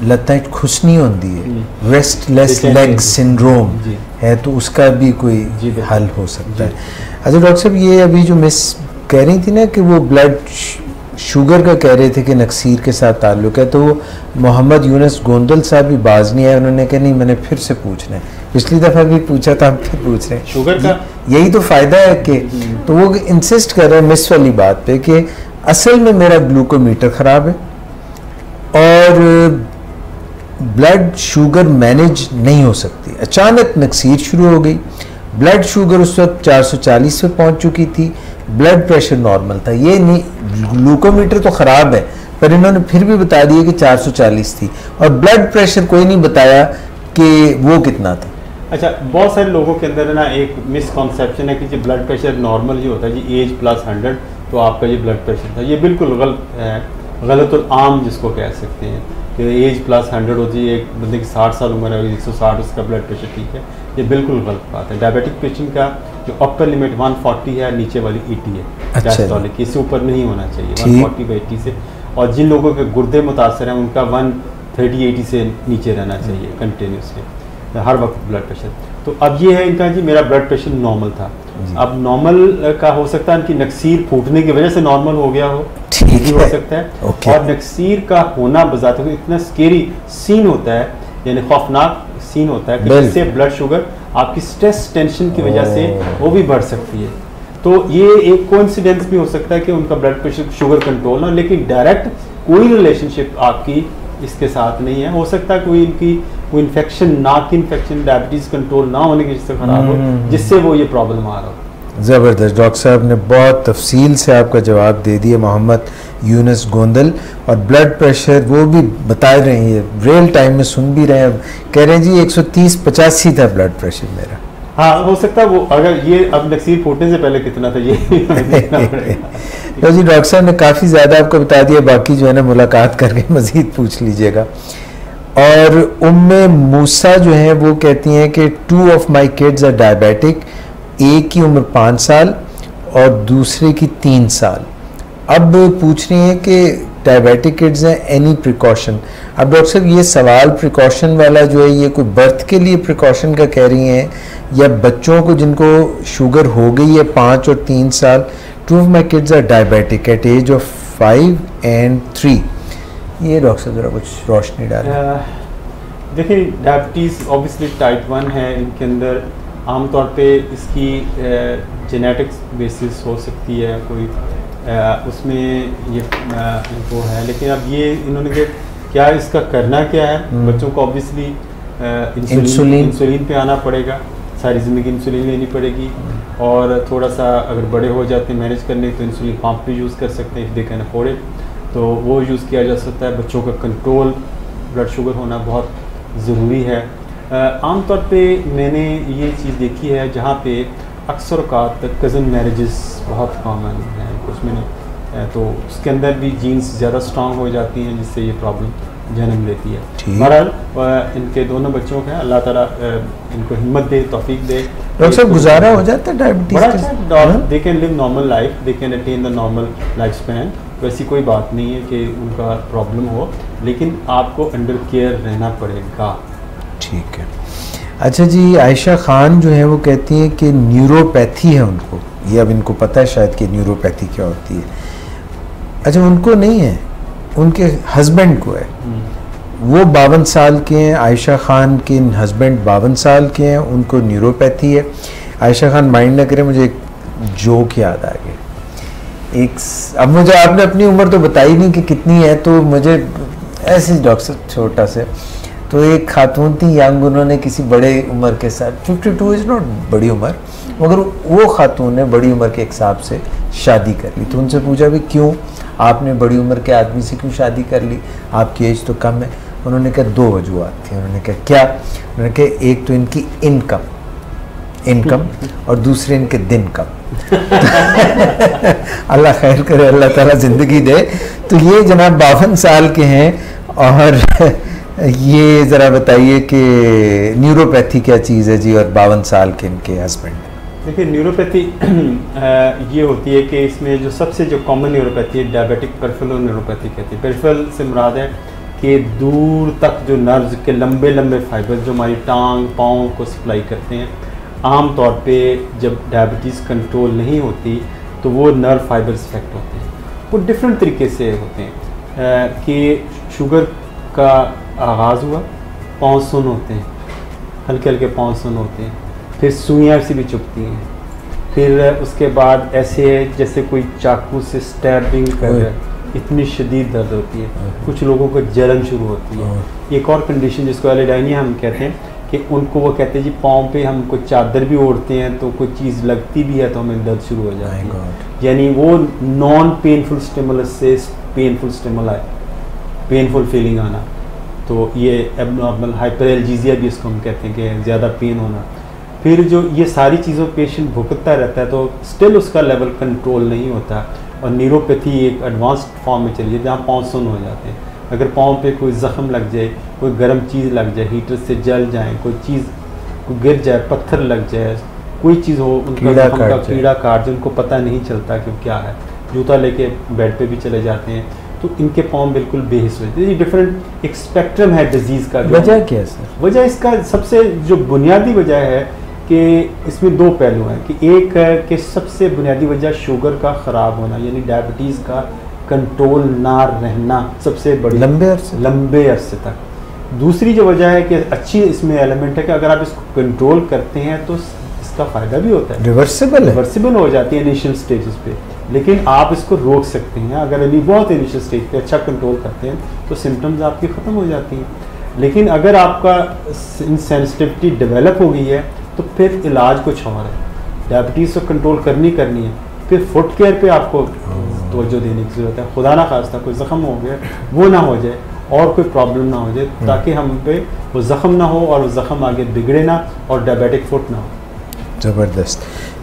लता खुशनी होती है, रेस्टलेस लेग सिंड्रोम है, तो उसका भी कोई हल हो सकता है। अच्छा डॉक्टर साहब, ये अभी जो मिस कह रही थी ना कि वो ब्लड शुगर का कह रहे थे कि नक्सीर के साथ ताल्लुक़ है, तो वो मोहम्मद यूनुस गोंदल साहब भी बाज नहीं आए, उन्होंने कहा नहीं मैंने फिर से पूछना है, पिछली दफ़ा भी पूछा था, हम फिर पूछ रहे हैं शुगर का। यही तो फ़ायदा है कि तो वो इंसिस्ट कर रहे हैं मिस वाली बात पे कि असल में मेरा ग्लूकोमीटर ख़राब है और ब्लड शुगर मैनेज नहीं हो सकती। अचानक नक्सीर शुरू हो गई, ब्लड शुगर उस वक्त 440 पे पहुंच चुकी थी, ब्लड प्रेशर नॉर्मल था, ये नहीं ग्लूकोमीटर तो ख़राब है, पर इन्होंने फिर भी बता दिया कि 440 थी, और ब्लड प्रेशर कोई नहीं बताया कि वो कितना था। अच्छा, बहुत सारे लोगों के अंदर ना एक मिसकॉन्सेप्शन है कि जी ब्लड प्रेशर नॉर्मल ही होता है, जी एज प्लस 100 तो आपका ये ब्लड प्रेशर था। ये बिल्कुल गलत है, गलत आम जिसको कह सकते हैं कि एज प्लस 100 होती है, एक बंदे की 60 साल उम्र है, 160 उसका ब्लड प्रेशर ठीक है, ये बिल्कुल गलत बात है। डायबिटिक पेशेंट का जो अपर लिमिट 140 है, नीचे वाली 80 है, डायस्टोलिक, इससे ऊपर नहीं होना चाहिए 140/80 से। और जिन लोगों के गुर्दे मुतासर हैं उनका 130/80 से नीचे रहना चाहिए कंटिन्यूसली हर वक्त ब्लड प्रेशर। तो अब ये है इनका जी मेरा ब्लड प्रेशर नॉर्मल था, अब नॉर्मल का हो सकता है कि नक्सीर फूटने की वजह से नॉर्मल हो गया हो, ठीक हो सकता है। और नक्सीर का होना बजाते हुए इतना स्केरी सीन होता है, यानी खौफनाक सीन होता है कि जिससे ब्लड शुगर आपकी स्ट्रेस टेंशन की वजह से वो भी बढ़ सकती है। तो ये एक कोइंसिडेंस भी हो सकता है कि उनका ब्लड प्रेशर शुगर कंट्रोल ना, लेकिन डायरेक्ट कोई रिलेशनशिप आपकी इसके साथ नहीं है। हो सकता है कोई इनकी कोई इन्फेक्शन, नाक की इन्फेक्शन, डायबिटीज़ कंट्रोल ना होने की वजह से खराब हो, जिससे वो ये प्रॉब्लम आ रहा हो। ज़बरदस्त, डॉक्टर साहब ने बहुत तफसील से आपका जवाब दे दिया, मोहम्मद यूनुस गोंदल, और ब्लड प्रेशर वो भी बता रहे हैं, रियल टाइम में सुन भी रहे हैं, कह रहे हैं जी 130/85 था ब्लड प्रेशर मेरा। हाँ, हो सकता है वो, अगर ये अब नक्सीर फूटने से पहले कितना था ये देखना पड़ेगा। तो जी डॉक्टर साहब ने काफ़ी ज़्यादा आपको बता दिया, बाकी जो है ना मुलाकात करके मज़ीद पूछ लीजिएगा। और उम्मे मूसा जो है वो कहती हैं कि 2 of my kids are diabetic, एक की उम्र 5 साल और दूसरे की 3 साल। अब पूछ रही हैं कि डायबिटिक किड्स हैं, एनी प्रिकॉशन। अब डॉक्टर साहब ये सवाल प्रिकॉशन वाला जो है, ये कोई बर्थ के लिए प्रिकॉशन का कह रही हैं या बच्चों को जिनको शुगर हो गई है 5 और 3 साल? 2 of my kids are diabetic at age of 5 and 3। ये डॉक्टर साहब ज़रा कुछ रोशनी डालें। देखिए, डायबिटीज़ ऑब्वियसली टाइप 1 है, इनके अंदर आमतौर पे इसकी जेनेटिक्स बेसिस हो सकती है कोई, उसमें ये वो है। लेकिन अब ये इन्होंने क्या इसका करना क्या है, बच्चों को ऑब्वियसली इंसुलिन पे आना पड़ेगा, सारी ज़िंदगी इंसुलिन लेनी पड़ेगी, और थोड़ा सा अगर बड़े हो जाते हैं मैनेज करने तो इंसुलिन पंप भी यूज़ कर सकते हैं, if they can afford it, तो वो यूज़ किया जा सकता है। बच्चों का कंट्रोल ब्लड शुगर होना बहुत ज़रूरी है। आम तौर पे मैंने ये चीज़ देखी है जहाँ पे अक्सर औक़ात कज़न मैरिजेस बहुत कॉमन हैं उसमें, तो उसके अंदर भी जीन्स ज़्यादा स्ट्रॉन्ग हो जाती हैं जिससे ये प्रॉब्लम जन्म लेती है। बहरहाल इनके दोनों बच्चों का अल्लाह ताला इनको हिम्मत दे, तौफीक दे। डॉक्टर साहब गुजारा हो जाता है डायबिटीज़ के? They can live normal life, they can attain the normal life span. वैसी कोई बात नहीं है कि उनका प्रॉब्लम हो, लेकिन आपको अंडर केयर रहना पड़ेगा। ठीक है। अच्छा जी, आयशा खान जो है वो कहती हैं कि न्यूरोपैथी है उनको, ये अब इनको पता है शायद कि न्यूरोपैथी क्या होती है। अच्छा, उनको नहीं है, उनके हस्बैंड को है। वो 52 साल के हैं, आयशा खान के हस्बैंड 52 साल के हैं, उनको न्यूरोपैथी है। आयशा खान माइंड न करें, मुझे एक जोक याद आ गया। अब मुझे आपने अपनी उम्र तो बताई नहीं कि कितनी है, तो मुझे ऐसे डॉक्टर छोटा से, तो एक खातून थी यंग, उन्होंने किसी बड़े उम्र के साथ, 52 इज़ नॉट बड़ी उम्र, मगर वो खातून ने बड़ी उम्र के एक साहब से शादी कर ली। तो उनसे पूछा भी क्यों आपने बड़ी उम्र के आदमी से क्यों शादी कर ली, आपकी एज तो कम है। उन्होंने कहा 2 वजूहत थी। उन्होंने कहा क्या? उन्होंने कहा एक तो इनकी इनकम और दूसरे इनके दिन कम। अल्लाह खैर करे, अल्लाह ताला ज़िंदगी दे। तो ये जनाब 52 साल के हैं, और ये ज़रा बताइए कि न्यूरोपैथी क्या चीज़ है जी, और 52 साल के इनके हस्बैंड। देखिए, न्यूरोपैथी ये होती है कि इसमें जो कॉमन न्यूरोपैथी है डायबिटिक पेरिफेरल न्यूरोपैथी कहती है। पेरिफेरल से मुराद है कि दूर तक जो नर्व्स के लंबे लंबे फाइबर जो हमारी टांग पाँव को सप्लाई करते हैं, आम तौर पे जब डायबिटीज़ कंट्रोल नहीं होती तो वो नर्व फाइबर्स इफेक्ट होते हैं। वो डिफरेंट तरीके से होते हैं कि शुगर का आगाज़ हुआ, पाँव सुन होते हैं, हल्के हल्के पाँव सुन होते हैं, फिर सुइयाँ से भी चुभती हैं, फिर उसके बाद ऐसे जैसे कोई चाकू से स्टैबिंग कर रहा है, इतनी शदीद दर्द होती है। कुछ लोगों को जलन शुरू होती है। एक और कंडीशन जिसको एलिडाइनिया हम कहते हैं कि उनको वो कहते हैं जी पाँव पे हम कोई चादर भी ओढ़ते हैं तो कोई चीज़ लगती भी है तो हमें दर्द शुरू हो जाती है। यानी वो नॉन पेनफुल स्टिमुलस से पेनफुल स्टिमुला है, पेनफुल फीलिंग आना, तो ये एबनॉर्मल हाइपरएल्जीजिया भी इसको हम कहते हैं कि ज़्यादा पेन होना। फिर जो ये सारी चीज़ों पेशेंट भुगतता रहता है तो स्टिल उसका लेवल कंट्रोल नहीं होता, और न्यूरोपैथी एक एडवांस्ड फॉर्म में चली है जहाँ पाँव सुन हो जाते हैं। अगर पाँव पे कोई ज़ख़म लग जाए, कोई गर्म चीज़ लग जाए, हीटर से जल जाए, कोई चीज़ कोई गिर जाए, पत्थर लग जाए, कोई चीज़ हो, उनका कीड़ा काट जाए, उनको पता नहीं चलता कि क्या है, जूता लेके बेड पे भी चले जाते हैं, तो इनके पाँव बिल्कुल बेहिस हो जाते हैं। ये डिफरेंट एक स्पेक्ट्रम है डिजीज़ का। वजह क्या है सर? वजह इसका सबसे जो बुनियादी वजह है कि इसमें 2 पहलू हैं कि एक है कि सबसे बुनियादी वजह शुगर का ख़राब होना, यानी डायबिटीज़ का कंट्रोल ना रहना सबसे बड़ी लंबे अरसे तक। दूसरी जो वजह है कि अच्छी इसमें एलिमेंट है कि अगर आप इसको कंट्रोल करते हैं तो इसका फ़ायदा भी होता है, रिवर्सिबल हो जाती है इनिशियल स्टेजेस पे, लेकिन आप इसको रोक सकते हैं। अगर अभी बहुत इनिशियल स्टेज पे अच्छा कंट्रोल करते हैं तो सिम्टम्स आपकी ख़त्म हो जाती हैं। लेकिन अगर आपका सेंसिटिविटी डेवलप हो गई है तो फिर इलाज कुछ और है। डायबिटीज़ को कंट्रोल करनी है, फिर फुट केयर पे आपको तवज्जो देने की ज़रूरत है। खुदा ना खास्ता कोई ज़ख़म हो गया वो ना हो जाए और कोई प्रॉब्लम ना हो जाए, ताकि हम पे वो ज़ख़म ना हो और वो ज़ख़म आगे बिगड़े ना और डायबिटिक फुट ना हो। ज़बरदस्त।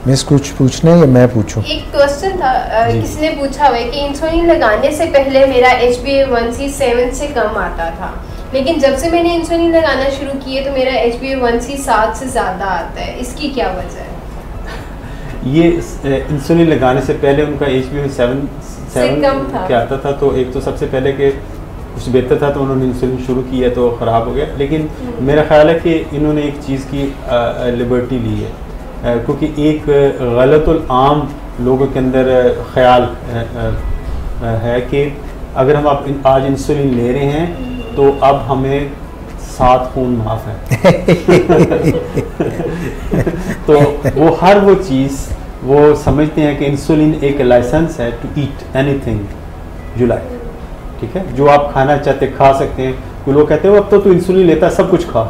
मिस कुछ पूछना है या मैं पूछूं? एक क्वेश्चन था, किसी ने पूछा हुआ है कि इंसुलिन लगाने से पहले मेरा HbA1c 7 से कम आता था, लेकिन जब से मैंने इंसुलिन लगाना शुरू किए तो मेरा HbA1c 7 से ज़्यादा आता है, इसकी क्या वजह है? ये इंसुलिन लगाने से पहले उनका HbA7 क्या आता था, तो एक तो सबसे पहले के कुछ बेहतर था तो उन्होंने इंसुलिन शुरू किया तो ख़राब हो गया। लेकिन मेरा ख्याल है कि इन्होंने एक चीज़ की लिबर्टी ली है, क्योंकि एक गलतुल आम लोगों के अंदर ख्याल है कि अगर हम आज इंसुलिन ले रहे हैं तो अब हमें 7 खून माफ़ है। तो वो हर वो चीज़ वो समझते हैं कि इंसुलिन एक लाइसेंस है to eat anything you like, ठीक है, जो आप खाना चाहते खा सकते हैं। कोई लोग कहते हैं अब तो तू इंसुलिन लेता है सब कुछ खा,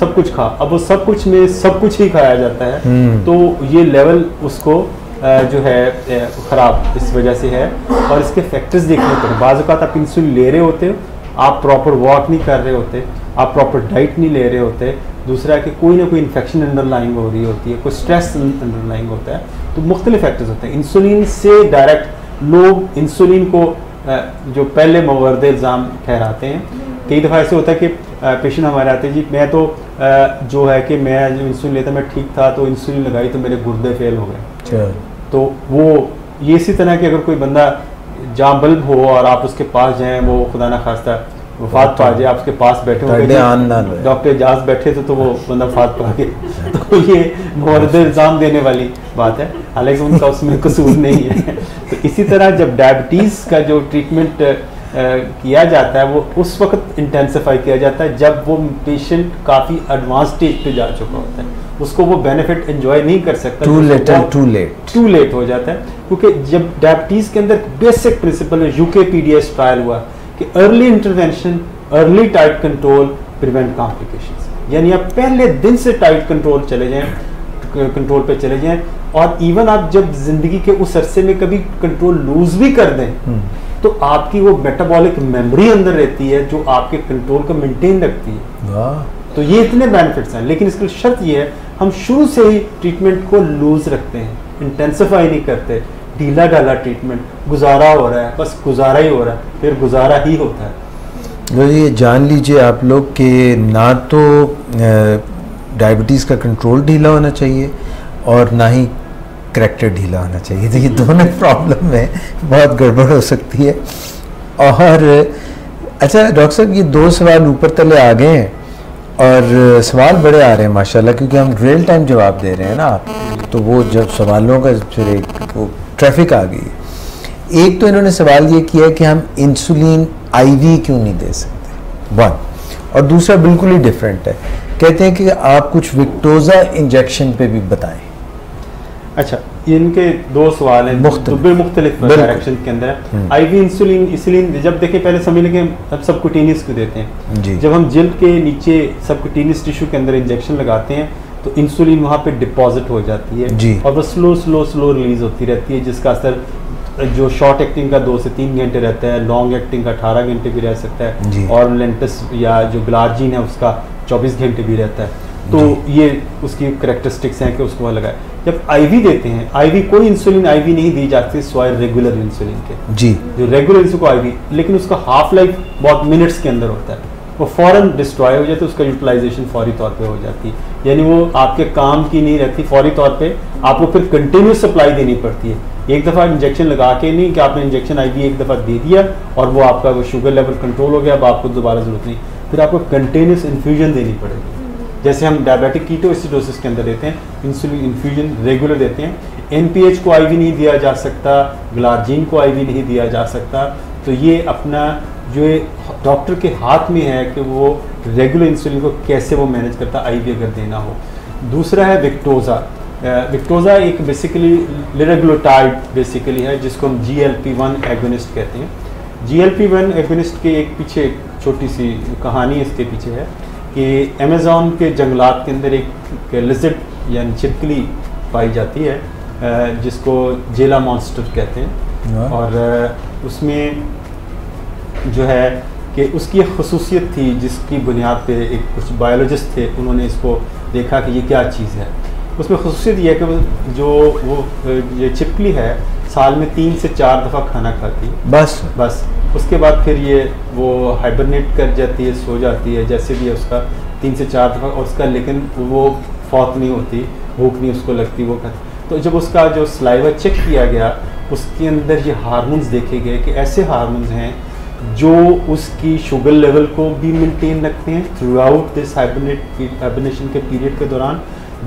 सब कुछ खा, अब वो सब कुछ में सब कुछ ही खाया जाता है, तो ये लेवल उसको जो है ख़राब इस वजह से है। और इसके फैक्टर्स देखने पड़े। बाज़ औक़ात आप इंसुलिन ले रहे होते हो, आप प्रॉपर वॉक नहीं कर रहे होते, आप प्रॉपर डाइट नहीं ले रहे होते, दूसरा है कि कोई ना कोई इन्फेक्शन अंडरलाइंग हो रही होती है, कोई स्ट्रेस अंडरलाइंग होता है, तो मुख्तलिफ फैक्टर्स होते हैं। इंसुलिन से डायरेक्ट लोग इंसुलिन को जो पहले मवर्द इल्ज़ाम ठहराते हैं। कई दफ़ा ऐसे होता है कि पेशेंट हमारे आते हैं, जी मैं तो जो है कि मैं जो इंसुलिन लेता मैं ठीक था, तो इंसुलिन लगाई तो मेरे गुर्दे फेल हो गए। तो वो ये इसी तरह कि अगर कोई बंदा जाँ बल्ब हो और आप उसके पास जाएं, वो खुदा ना खास्ता वफात पा जाए, आप उसके पास बैठे होंगे, डॉक्टर एजाज बैठे तो वो बंदा वफात पा गए, तो ये मवर्द इल्ज़ाम देने वाली बात है, हालांकि उनका उसमें कसूर नहीं है। तो इसी तरह जब डायबिटीज़ का जो ट्रीटमेंट किया जाता है वो उस वक्त इंटेंसिफाई किया जाता है जब वो पेशेंट काफ़ी एडवांस स्टेज पे जा चुका होता है, उसको वो बेनिफिट एंजॉय नहीं कर सकता, टू लेट हो जाता है। क्योंकि जब डायबिटीज़ के अंदर बेसिक प्रिंसिपल है, यूकेपीडीएस ट्रायल हुआ कि early intervention, early tight control, prevent complications, यानी आप पहले दिन से टाइट कंट्रोल पे चले जाएं, और इवन आप जब जिंदगी के उस अरसे में कभी कंट्रोल लूज भी कर दें तो आपकी वो मेटाबॉलिक मेमोरी अंदर रहती है जो आपके कंट्रोल को मेंटेन रखती है। तो ये इतने बेनिफिट्स हैं, लेकिन इसकी शर्त ये है हम शुरू से ही ट्रीटमेंट को लूज रखते हैं, इंटेंसिफाई नहीं करते, ढीला ढाला ट्रीटमेंट, गुजारा हो रहा है, बस गुजारा ही हो रहा है, फिर गुजारा ही होता है। तो ये जान लीजिए आप लोग कि ना तो डायबिटीज़ का कंट्रोल ढीला होना चाहिए और ना ही करैक्टर ढीला होना चाहिए, तो ये दोनों प्रॉब्लम में बहुत गड़बड़ हो सकती है। और अच्छा डॉक्टर साहब, ये 2 सवाल ऊपर तले आ गए हैं और सवाल बड़े आ रहे हैं माशाल्लाह, क्योंकि हम रियल टाइम जवाब दे रहे हैं ना आप, तो वो जब सवालों का फिर एक वो ट्रैफिक आ गई। एक तो इन्होंने सवाल ये किया कि हम इंसुलिन आईवी क्यों नहीं दे सकते, 1, और दूसरा बिल्कुल ही डिफरेंट है, कहते हैं कि आप कुछ विक्टोज़ा इंजेक्शन पे भी बताएं। अच्छा, इनके 2 सवाल हैं मुख्तलिफ डायरेक्शन के अंदर। आईवी इंसुलिन इसलिए जब देखें पहले समझ लें कि हम सबकुटेनियस को देते हैं, जब हम जिल्द के नीचे सबकुटेनियस टिश्यू के अंदर इंजेक्शन लगाते हैं तो इंसुलिन वहाँ पे डिपॉजिट हो जाती है और वो स्लो रिलीज होती रहती है, जिसका असर जो शॉर्ट एक्टिंग का 2 से 3 घंटे रहता है, लॉन्ग एक्टिंग का 18 घंटे भी रह सकता है, और लेंटस या जो ग्लार्जिन है उसका 24 घंटे भी रहता है। तो ये उसकी करैक्टरिस्टिक्स हैं कि उसको लगाए। जब आईवी देते हैं, आईवी कोई इंसुलिन आईवी नहीं दी जाती सिवाय रेगुलर इंसुलिन के, जो रेगुलर इंसुलिन को आईवी, लेकिन उसका हाफ लाइफ बहुत मिनट्स के अंदर होता है, वो फौरन डिस्ट्रॉय हो जाता है, उसका यूटिलाइजेशन फौरी तौर पे हो जाती है, यानी वो आपके काम की नहीं रहती, फौरी तौर पे आपको फिर कंटिन्यूस सप्लाई देनी पड़ती है। एक दफ़ा इंजेक्शन लगा के नहीं कि आपने इंजेक्शन आईवी एक दफ़ा दे दिया और वो आपका वो शुगर लेवल कंट्रोल हो गया, अब आपको दोबारा ज़रूरत नहीं, फिर आपको कंटिन्यूस इन्फ्यूजन देनी पड़ेगी। जैसे हम डायबिटिक कीटोएसिडोसिस के अंदर देते हैं, इंसुलिन इन्फ्यूजन रेगुलर देते हैं, एनपीएच को आईवी नहीं दिया जा सकता, ग्लार्जिन को आईवी नहीं दिया जा सकता। तो ये अपना जो डॉक्टर के हाथ में है कि वो रेगुलर इंसुलिन को कैसे वो मैनेज करता, आईवी अगर देना हो। दूसरा है विक्टोज़ा। विक्टोज़ा एक बेसिकली लिराग्लुटाइड बेसिकली है, जिसको हम GLP-1 एगोनिस्ट कहते हैं। GLP-1 एगोनिस्ट के एक पीछे छोटी सी कहानी इसके पीछे है कि अमेज़न के जंगलात के अंदर एक लिज़र्ड यानी छिपकली पाई जाती है, जिसको जेला मॉन्स्टर कहते हैं, और उसमें जो है कि उसकी एक खसूसियत थी जिसकी बुनियाद पे एक कुछ बायोलॉजिस्ट थे, उन्होंने इसको देखा कि ये क्या चीज़ है। उसमें खसूसियत ये है कि जो वो ये छिपकली है साल में 3 से 4 दफ़ा खाना खाती है, बस उसके बाद फिर ये वो हाइबरनेट कर जाती है, सो जाती है, जैसे भी है उसका 3 से 4 दफ़ा, और उसका लेकिन वो फौत नहीं होती, भूख नहीं उसको लगती, वो खाती। तो जब उसका जो सलाइवा चेक किया गया उसके अंदर ये हार्मोन्स देखे गए कि ऐसे हार्मोन्स हैं जो उसकी शुगर लेवल को भी मेंटेन रखते हैं थ्रू आउट दिस हाइबरनेशन के पीरियड के दौरान।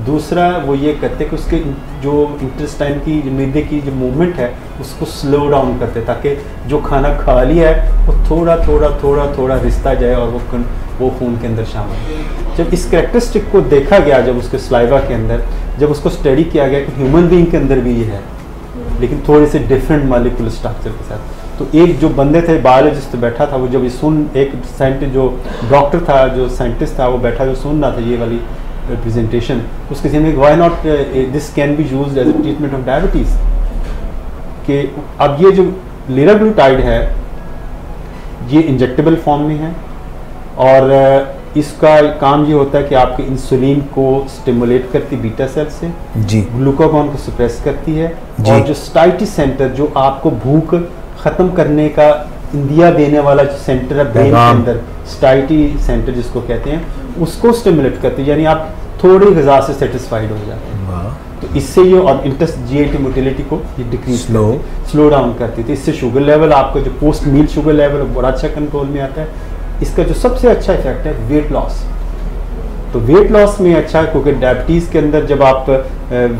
दूसरा वो ये करते हैं कि उसके जो इंटेस्टाइन की मैदे की जो मूवमेंट है उसको स्लो डाउन करते हैं, ताकि जो खाना खा लिया है वो थोड़ा रिश्ता जाए और वो खून के अंदर शामिल है। जब इस कैरेक्टरिस्टिक को देखा गया, जब उसके सलाइवा के अंदर जब उसको स्टडी किया गया कि ह्यूमन बीइंग के अंदर भी ये है, लेकिन थोड़े से डिफरेंट मॉलिक्यूलर स्ट्रक्चर के साथ। तो एक जो बंदे थे बायोलॉजिस्ट बैठा था, वो जब एक साइंटिस्ट जो डॉक्टर था, जो साइंटिस्ट था, वो बैठा जो सुन रहा था ये वाली प्रेजेंटेशन, उसके ज़हन में why not this can be used as a treatment of diabetes. कि अब ये जो लिराग्लुटाइड है ये इंजेक्टेबल फॉर्म में है और इसका काम ये होता है कि आपके इंसुलिन को स्टिमुलेट करती बीटा सेल से जी, ग्लूकागॉन को सप्रेस करती है और जो स्टाइटी सेंटर जो आपको भूख ख़त्म करने का इंदिया देने वाला जो सेंटर है ब्रेन के अंदर, स्टाइटी सेंटर जिसको कहते हैं, उसको स्टिमुलेट करती है, यानी आप थोड़ी ग़िज़ा से सेटिस्फाइड हो जाते हैं। तो इससे ये और इंटरेस्ट GIT मोटिलिटी को ये डिक्रीज स्लो डाउन करती है। तो इससे शुगर लेवल आपका जो पोस्ट मील शुगर लेवल बड़ा अच्छा कंट्रोल में आता है। इसका जो सबसे अच्छा इफेक्ट है वेट लॉस। तो वेट लॉस में अच्छा है क्योंकि डायबिटीज़ के अंदर जब आप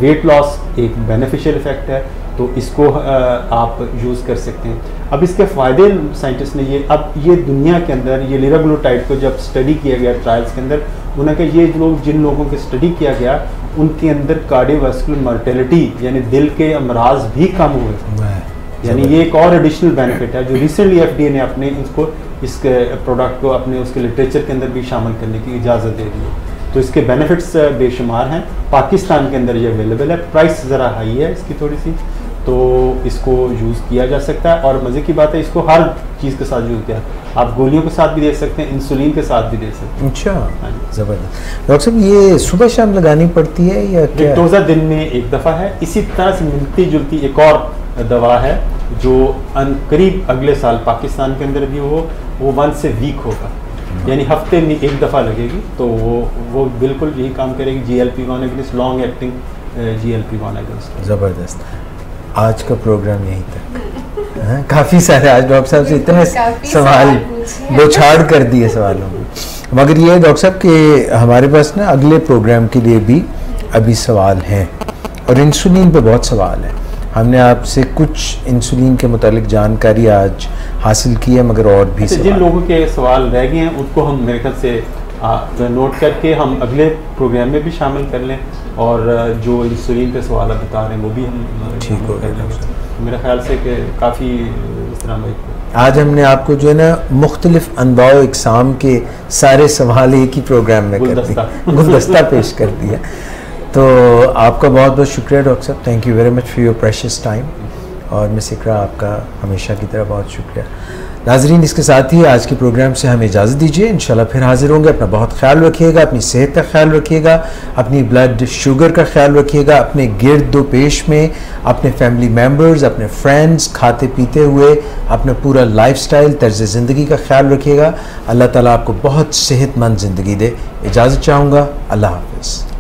वेट लॉस एक बेनिफिशियल इफेक्ट है तो इसको आप यूज़ कर सकते हैं। अब इसके फ़ायदे साइंटिस्ट ने ये दुनिया के अंदर ये लिराग्लुटाइड को जब स्टडी किया गया ट्रायल्स के अंदर, उन्होंने कहा ये लोग जिन लोगों के स्टडी किया गया उनके अंदर कार्डियोवास्कुलर मॉर्टेलिटी यानी दिल के अमराज भी कम हुए। यानी ये एक और एडिशनल बेनिफिट है जो रिसेंटली FDA ने अपने इसके प्रोडक्ट को अपने उसके लिटरेचर के अंदर भी शामिल करने की इजाज़त दे दी है। तो इसके बेनिफिट्स बेशुमार हैं। पाकिस्तान के अंदर ये अवेलेबल है, प्राइस ज़रा हाई है इसकी थोड़ी सी, तो इसको यूज़ किया जा सकता है। और मज़े की बात है इसको हर चीज़ के साथ यूज़ किया, आप गोलियों के साथ भी दे सकते हैं, इंसुलिन के साथ भी दे सकते हैं। अच्छा, ज़बरदस्त। डॉक्टर साहब ये सुबह शाम लगानी पड़ती है या क्या? विक्टोज़ा दिन में एक दफ़ा है। इसी तरह से मिलती जुलती एक और दवा है जो करीब अगले साल पाकिस्तान के अंदर भी वो 1 से वीक होगा, यानी हफ्ते में एक दफ़ा लगेगी। तो वो बिल्कुल यही काम करेगी GLP-1 against, long acting GLP-1 against. ज़बरदस्त। आज का प्रोग्राम यहीं तक। काफ़ी सारे आज डॉक्टर साहब से इतने सवाल बौछार कर दिए सवालों में, मगर ये डॉक्टर साहब कि हमारे पास ना अगले प्रोग्राम के लिए भी अभी सवाल हैं और इंसुलिन पे बहुत सवाल है। हमने आपसे कुछ इंसुलिन के मुतालिक जानकारी आज हासिल की है, मगर और भी जिन लोगों के सवाल रह गए हैं उनको हम मेरे ख्याल से नोट करके हम अगले प्रोग्राम में भी शामिल कर लें और जो इंसुलिन पे सवाल बता रहे हैं वो भी हम ठीक हो गया। मेरे ख्याल से कि काफ़ी इस तरह आज हमने आपको जो है ना मुख्तलिफ अनवाओ इकसाम के सारे सवाल एक ही प्रोग्राम में कर दिए, गुलदस्ता पेश कर दिया। तो आपका बहुत बहुत शुक्रिया डॉक्टर साहब, thank you very much for your precious time. और मिस इकरा आपका हमेशा की तरह बहुत शुक्रिया। नाजरीन, इसके साथ ही आज के प्रोग्राम से हमें इजाज़त दीजिए। इंशाल्लाह फिर हाजिर होंगे। अपना बहुत ख्याल रखिएगा, अपनी सेहत का ख्याल रखिएगा, अपनी ब्लड शुगर का ख्याल रखिएगा, अपने गिर्द दो पेश में अपने फैमिली मेम्बर्स, अपने फ्रेंड्स, खाते पीते हुए अपना पूरा लाइफस्टाइल, तर्ज ज़िंदगी का ख्याल रखिएगा। अल्लाह ताला आपको बहुत सेहतमंद ज़िंदगी दे। इजाज़त चाहूँगा। अल्लाह हाफ़िज़।